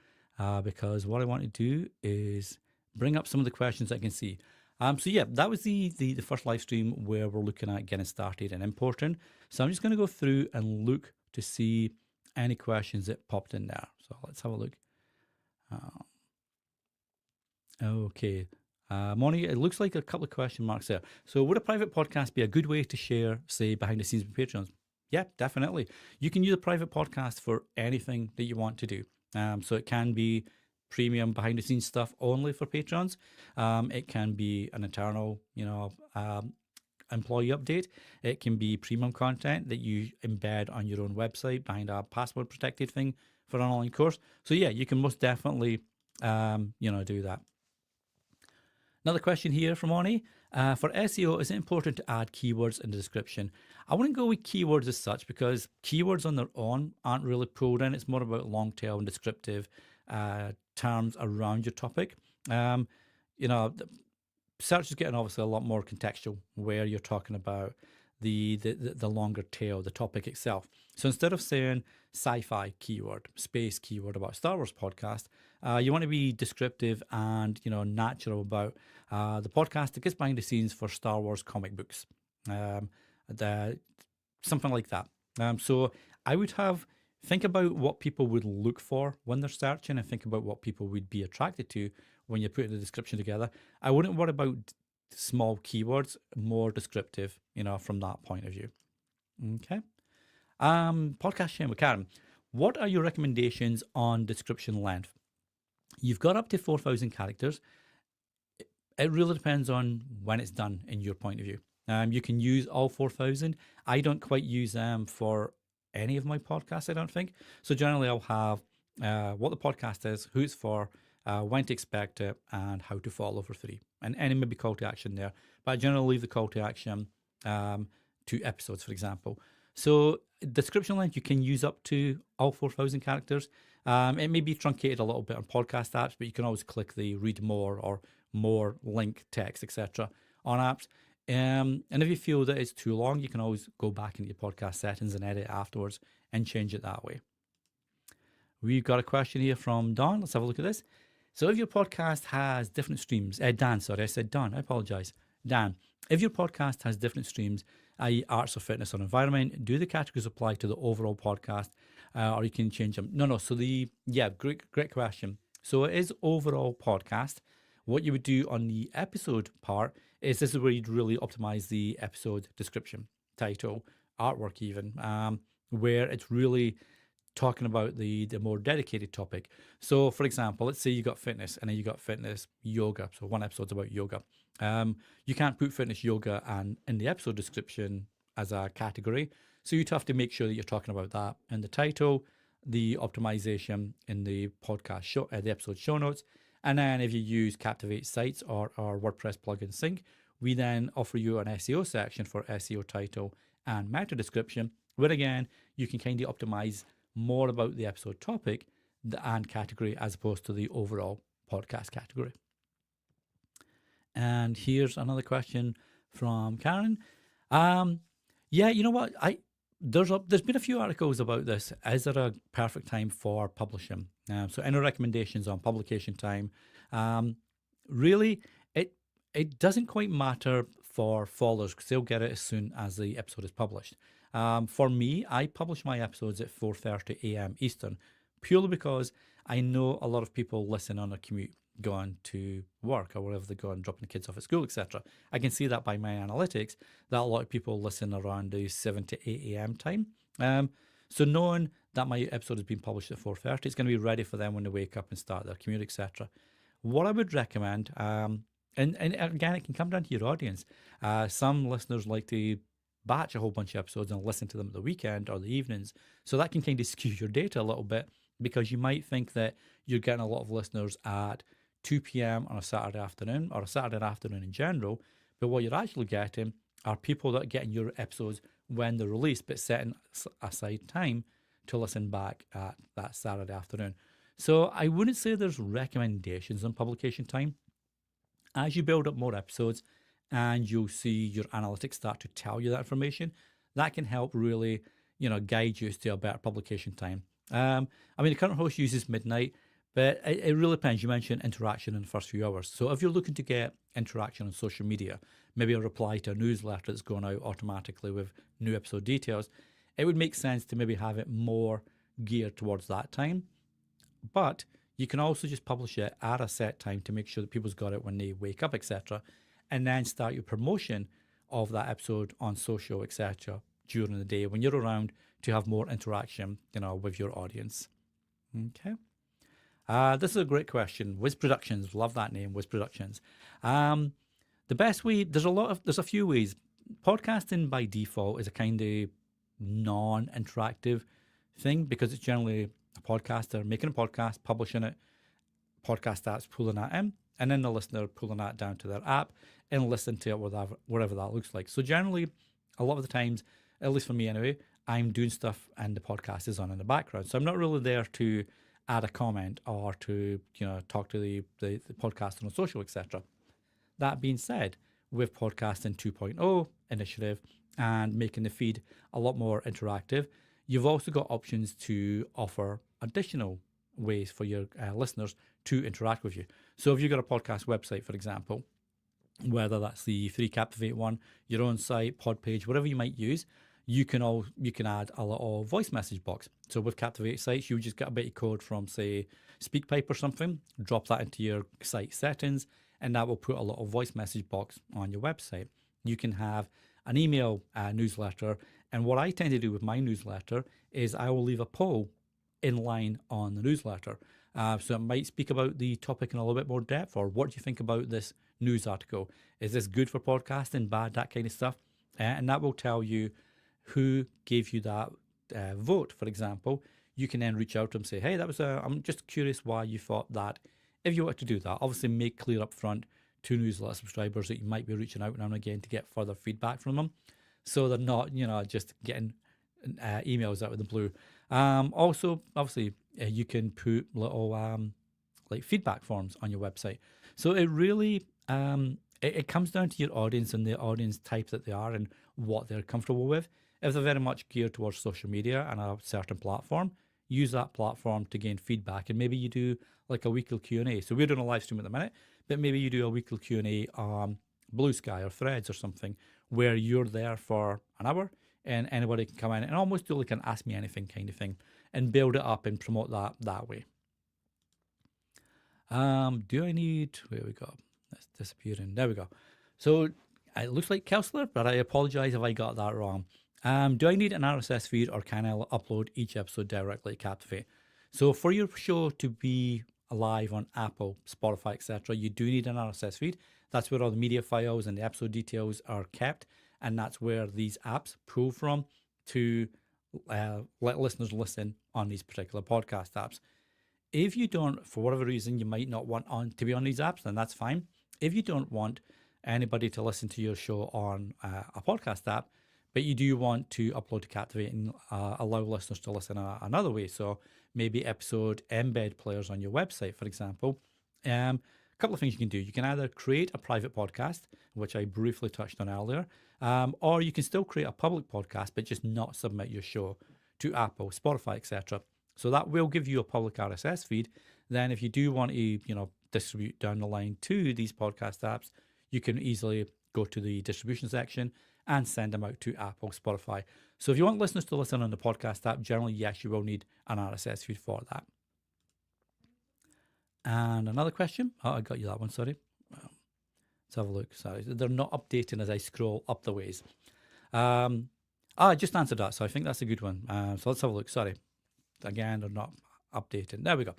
Speaker 1: because what I want to do is bring up some of the questions I can see. So yeah, that was the first live stream where we're looking at getting started and importing. So I'm just going to go through and look to see any questions that popped in there. So let's have a look. Okay. Moni, it looks like a couple of question marks there. So would a private podcast be a good way to share, say, behind the scenes with Patreons? Yeah, definitely. You can use a private podcast for anything that you want to do. So it can be premium behind the scenes stuff only for patrons. It can be an internal, employee update. It can be premium content that you embed on your own website behind a password protected thing for an online course. So yeah, you can most definitely, do that. Another question here from Oni. For SEO, is it important to add keywords in the description? I wouldn't go with keywords as such because keywords on their own aren't really pulled in. It's more about long tail and descriptive terms around your topic. You know, search is getting obviously a lot more contextual where you're talking about the longer tail, the topic itself. So instead of saying sci-fi keyword, space keyword about Star Wars podcast, you want to be descriptive and natural about the podcast that gets behind the scenes for Star Wars comic books, the something like that. So I would think about what people would look for when they're searching, and think about what people would be attracted to when you put the description together. I wouldn't worry about small keywords, more descriptive, from that point of view. Okay. Podcast sharing with Karen. What are your recommendations on description length? You've got up to 4,000 characters. It really depends on when it's done in your point of view. You can use all 4,000. I don't quite use them for any of my podcasts, I don't think. So generally I'll have what the podcast is, who it's for, when to expect it, and how to follow for free. And any maybe call to action there. But I generally leave the call to action to episodes, for example. So description length, you can use up to all 4,000 characters. It may be truncated a little bit on podcast apps, but you can always click the read more or more link text, etc. on apps. And if you feel that it's too long, you can always go back into your podcast settings and edit it afterwards and change it that way. We've got a question here from Don. Let's have a look at this. So if your podcast has different streams, Dan, sorry, I said Don, I apologize. Dan, if your podcast has different streams, i.e. arts or fitness or environment, do the categories apply to the overall podcast or you can change them? No. So great question. So it is overall podcast. What you would do on the episode part is this is where you'd really optimize the episode description, title, artwork even, where it's really talking about the more dedicated topic. So for example, let's say you got fitness and then you got fitness yoga. So one episode's about yoga. You can't put fitness yoga and in the episode description as a category. So you'd have to make sure that you're talking about that in the title, the optimization in the podcast show, the episode show notes. And then if you use Captivate sites or WordPress plugin sync, we then offer you an SEO section for SEO title and meta description, where again, you can kind of optimize more about the episode topic and category as opposed to the overall podcast category. And here's another question from Karen. You know what? There's been a few articles about this. Is there a perfect time for publishing? So any recommendations on publication time? Really, it doesn't quite matter for followers because they'll get it as soon as the episode is published. For me, I publish my episodes at 4:30 a.m. Eastern, purely because I know a lot of people listen on a commute going to work or wherever they go and dropping the kids off at school, etc. I can see that by my analytics that a lot of people listen around the 7 to 8 a.m. time. So knowing that my episode has been published at 4:30, it's going to be ready for them when they wake up and start their commute, etc. What I would recommend, and again, it can come down to your audience. Some listeners like to batch a whole bunch of episodes and listen to them at the weekend or the evenings. So that can kind of skew your data a little bit because you might think that you're getting a lot of listeners at 2 p.m. on a Saturday afternoon or a Saturday afternoon in general. But what you're actually getting are people that are getting your episodes when they're released, but setting aside time to listen back at that Saturday afternoon. So I wouldn't say there's recommendations on publication time. As you build up more episodes, and you'll see your analytics start to tell you that information, that can help really, guide you to a better publication time. The current host uses midnight, but it really depends. You mentioned interaction in the first few hours. So if you're looking to get interaction on social media, maybe a reply to a newsletter that's going out automatically with new episode details, it would make sense to maybe have it more geared towards that time. But you can also just publish it at a set time to make sure that people's got it when they wake up, etc., and then start your promotion of that episode on social, etc., during the day when you're around to have more interaction, with your audience. Okay. This is a great question. Wiz Productions, love that name, Wiz Productions. The best way, there's a few ways. podcasting by default is a kind of non-interactive thing because it's generally a podcaster making a podcast, publishing it, podcast apps pulling that in, and then the listener pulling that down to their app and listening to it whatever that looks like. So generally, a lot of the times, at least for me anyway, I'm doing stuff and the podcast is on in the background. So I'm not really there to add a comment or to talk to the podcaster on social, etc. That being said, with podcasting 2.0 initiative and making the feed a lot more interactive, you've also got options to offer additional ways for your listeners to interact with you. So if you've got a podcast website, for example, whether that's the free Captivate one, your own site, pod page, whatever you might use, you can add a little voice message box. So with Captivate sites, you just get a bit of code from, say, SpeakPipe or something, drop that into your site settings, and that will put a little voice message box on your website. You can have an email newsletter, and what I tend to do with my newsletter is I will leave a poll in line on the newsletter. So it might speak about the topic in a little bit more depth, or what do you think about this news article? Is this good for podcasting, bad, that kind of stuff? And that will tell you who gave you that vote, for example. You can then reach out to them and say, hey, I'm just curious why you thought that. If you want to do that, obviously make clear up front to newsletter subscribers that you might be reaching out now and again to get further feedback from them. So they're not, just getting emails out of the blue. Also, obviously, you can put little like feedback forms on your website. So it really it comes down to your audience and the audience type that they are and what they're comfortable with. If they're very much geared towards social media and a certain platform, use that platform to gain feedback. And maybe you do like a weekly Q&A. So we're doing a live stream at the minute, but maybe you do a weekly Q&A on Blue Sky or Threads or something where you're there for an hour and anybody can come in and almost do like an Ask Me Anything kind of thing and build it up and promote that way. Do I need, where we go? That's disappearing. There we go. So it looks like Kelsler, but I apologize if I got that wrong. Do I need an RSS feed or can I upload each episode directly to Captivate? So for your show to be live on Apple, Spotify, etc., you do need an RSS feed. That's where all the media files and the episode details are kept. And that's where these apps pull from to let listeners listen on these particular podcast apps. If you don't, for whatever reason, you might not want to be on these apps, then that's fine. If you don't want anybody to listen to your show on a podcast app, but you do want to upload to Captivate and allow listeners to listen another way, so maybe episode embed players on your website, for example, a couple of things you can do. You can either create a private podcast, which I briefly touched on earlier, or you can still create a public podcast, but just not submit your show to Apple, Spotify, etc. So that will give you a public RSS feed. Then if you do want to, distribute down the line to these podcast apps, you can easily go to the distribution section and send them out to Apple, Spotify. So if you want listeners to listen on the podcast app, generally, yes, you will need an RSS feed for that. And another question. Oh, I got you that one, sorry. Let's have a look. Sorry, they're not updating as I scroll up the ways. I just answered that, so I think that's a good one. So let's have a look. Sorry. Again, they're not updating. There we go.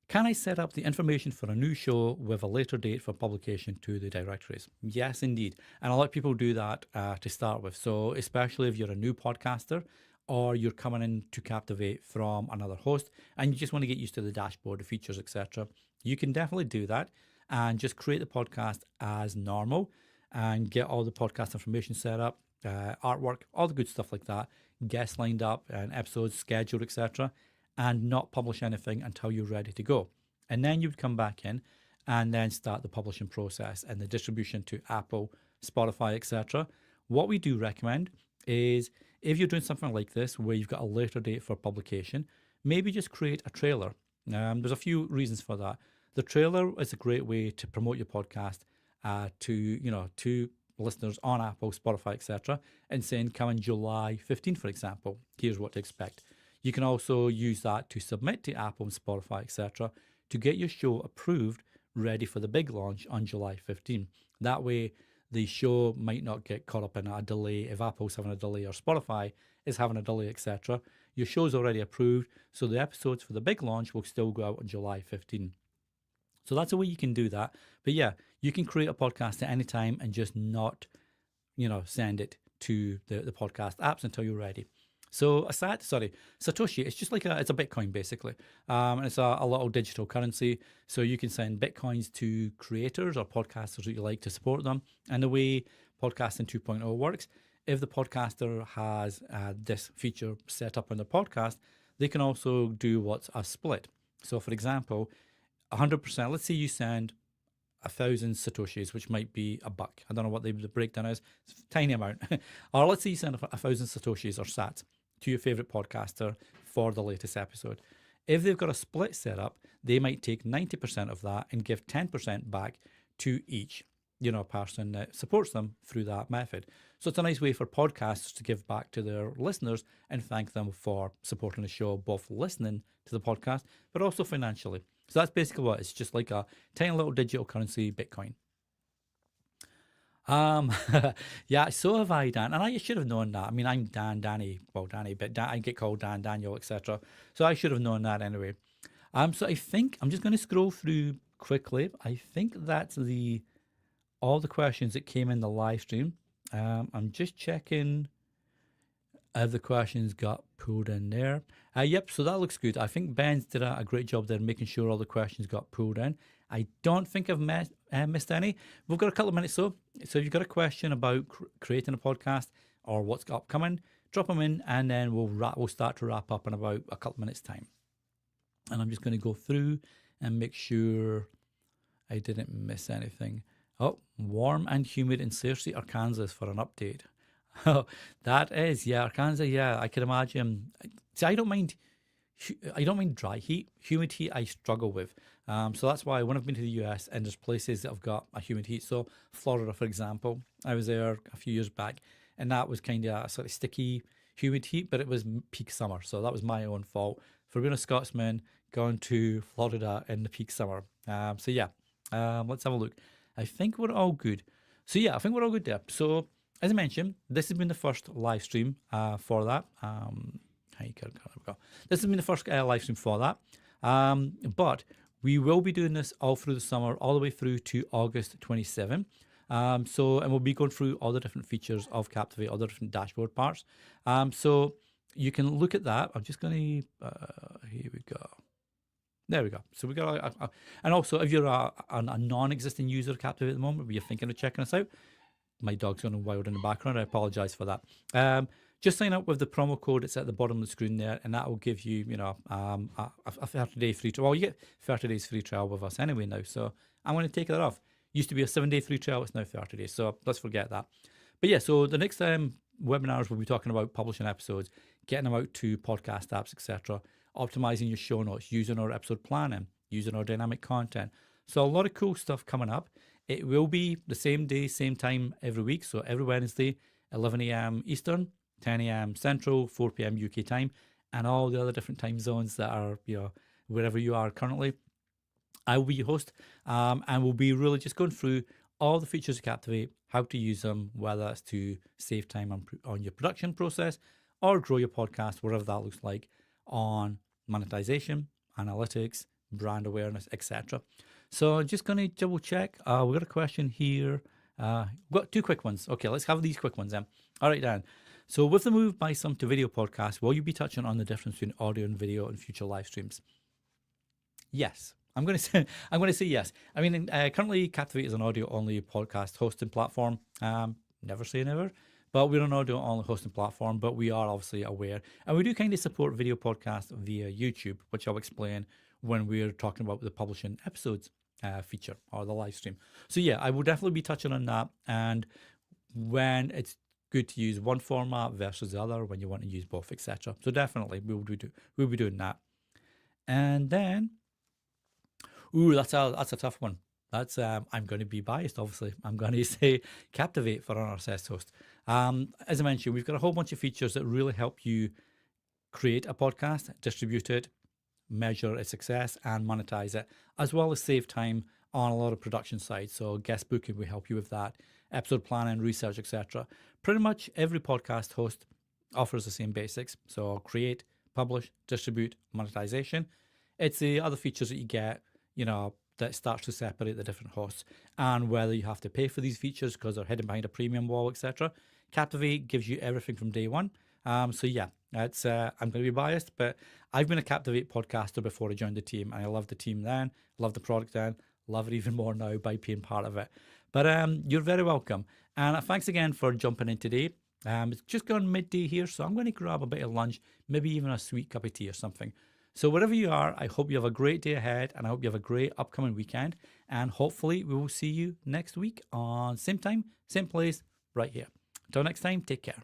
Speaker 1: Can I set up the information for a new show with a later date for publication to the directories? Yes, indeed. And a lot of people do that to start with. So especially if you're a new podcaster or you're coming in to Captivate from another host and you just want to get used to the dashboard, the features, etc., you can definitely do that and just create the podcast as normal and get all the podcast information set up, artwork, all the good stuff like that, guests lined up and episodes scheduled, etc., and not publish anything until you're ready to go. And then you would come back in and then start the publishing process and the distribution to Apple, Spotify, etc. What we do recommend is if you're doing something like this where you've got a later date for publication, maybe just create a trailer. There's a few reasons for that. The trailer is a great way to promote your podcast to listeners on Apple, Spotify, etc., and saying come in July 15th, for example, here's what to expect. You can also use that to submit to Apple and Spotify, etc., to get your show approved, ready for the big launch on July 15th. That way, the show might not get caught up in a delay if Apple's having a delay or Spotify is having a delay, etc. Your show's already approved, so the episodes for the big launch will still go out on July 15th. So that's a way you can do that. But yeah, you can create a podcast at any time and just not send it to the podcast apps until you're ready. So Satoshi, it's just like it's a Bitcoin basically. And it's a little digital currency. So you can send Bitcoins to creators or podcasters that you like to support them. And the way Podcasting 2.0 works, if the podcaster has this feature set up on the podcast, they can also do what's a split. So for example, 100%, let's say you send 1,000 satoshis, which might be a buck. I don't know what the breakdown is. It's a tiny amount. Or let's say you send 1,000 satoshis or sats to your favorite podcaster for the latest episode. If they've got a split set up, they might take 90% of that and give 10% back to each person that supports them through that method. So it's a nice way for podcasters to give back to their listeners and thank them for supporting the show, both listening to the podcast, but also financially. So that's basically what it's just like a tiny little digital currency, Bitcoin. Yeah, so have I, Dan, and I should have known that. I mean, I'm Danny, but I get called Dan, Daniel, etc. So I should have known that anyway. So I think I'm just going to scroll through quickly. I think that's all the questions that came in the live stream. I'm just checking if the questions got pulled in there. Yep, so that looks good. I think Ben's did a great job there making sure all the questions got pulled in. I don't think I've missed any. We've got a couple of minutes so if you've got a question about creating a podcast or what's upcoming, drop them in and then we'll start to wrap up in about a couple of minutes time. And I'm just going to go through and make sure I didn't miss anything. Oh, warm and humid in Searcy, Arkansas for an update. Oh, that is, yeah, Arkansas, yeah, I can imagine. See, I don't mind dry heat. Humid heat I struggle with. So that's why when I've been to the US and there's places that have got a humid heat. So Florida, for example, I was there a few years back and that was kind of a sort of sticky, humid heat, but it was peak summer. So that was my own fault for being a Scotsman going to Florida in the peak summer. So yeah, let's have a look. I think we're all good. So yeah, I think we're all good there. So as I mentioned, this has been the first live stream for that. This has been the first live stream for that. But we will be doing this all through the summer, all the way through to August 27. And we'll be going through all the different features of Captivate, all the different dashboard parts. So you can look at that. I'm just going to, here we go. There we go. So we got, and also if you're a non-existing user of Captivate at the moment, but you're thinking of checking us out, my dog's going wild in the background. I apologize for that. Just sign up with the promo code. It's at the bottom of the screen there, and that will give you, a 30-day free trial. Well, you get 30 days free trial with us anyway now. So I'm going to take that off. Used to be a 7-day free trial. It's now 30 days. So let's forget that. But yeah, so the next webinars we'll be talking about publishing episodes, getting them out to podcast apps, etc., optimizing your show notes, using our episode planning, using our dynamic content. So a lot of cool stuff coming up. It will be the same day, same time every week. So every Wednesday, 11 a.m. Eastern, 10 a.m. Central, 4 p.m. UK time, and all the other different time zones that are, wherever you are currently. I will be your host, and we'll be really just going through all the features of Captivate, how to use them, whether it's to save time on your production process or grow your podcast, whatever that looks like, on monetization, analytics, brand awareness, etc. So just going to double check. We've got a question here. We've got two quick ones. Okay, let's have these quick ones then. All right, Dan. So with the move by some to video podcasts, will you be touching on the difference between audio and video in future live streams? Yes. I'm going to say yes. I mean, currently Captivate is an audio-only podcast hosting platform. Never say never. But we're an audio-only hosting platform, but we are obviously aware. And we do kind of support video podcasts via YouTube, which I'll explain when we're talking about the publishing episodes feature or the live stream. So yeah, I will definitely be touching on that. And when it's good to use one format versus the other, when you want to use both, etc. So definitely we'll be doing that. And then, that's a tough one. That's I'm going to be biased, obviously. I'm going to say Captivate for an RSS host. As I mentioned, we've got a whole bunch of features that really help you create a podcast, distribute it, measure its success, and monetize it, as well as save time on a lot of production sides. So guest booking will help you with that, episode planning, research, etc. Pretty much every podcast host offers the same basics. So create, publish, distribute, monetization. It's the other features that you get, that starts to separate the different hosts and whether you have to pay for these features because they're hidden behind a premium wall, etc. Captivate gives you everything from day one. So yeah, it's I'm going to be biased, but I've been a Captivate podcaster before I joined the team, and I loved the team then, loved the product then, love it even more now by being part of it. But you're very welcome, and thanks again for jumping in today. It's just gone midday here, so I'm going to grab a bit of lunch, maybe even a sweet cup of tea or something. So wherever you are, I hope you have a great day ahead, and I hope you have a great upcoming weekend. And hopefully we will see you next week on same time, same place, right here. Until next time, take care.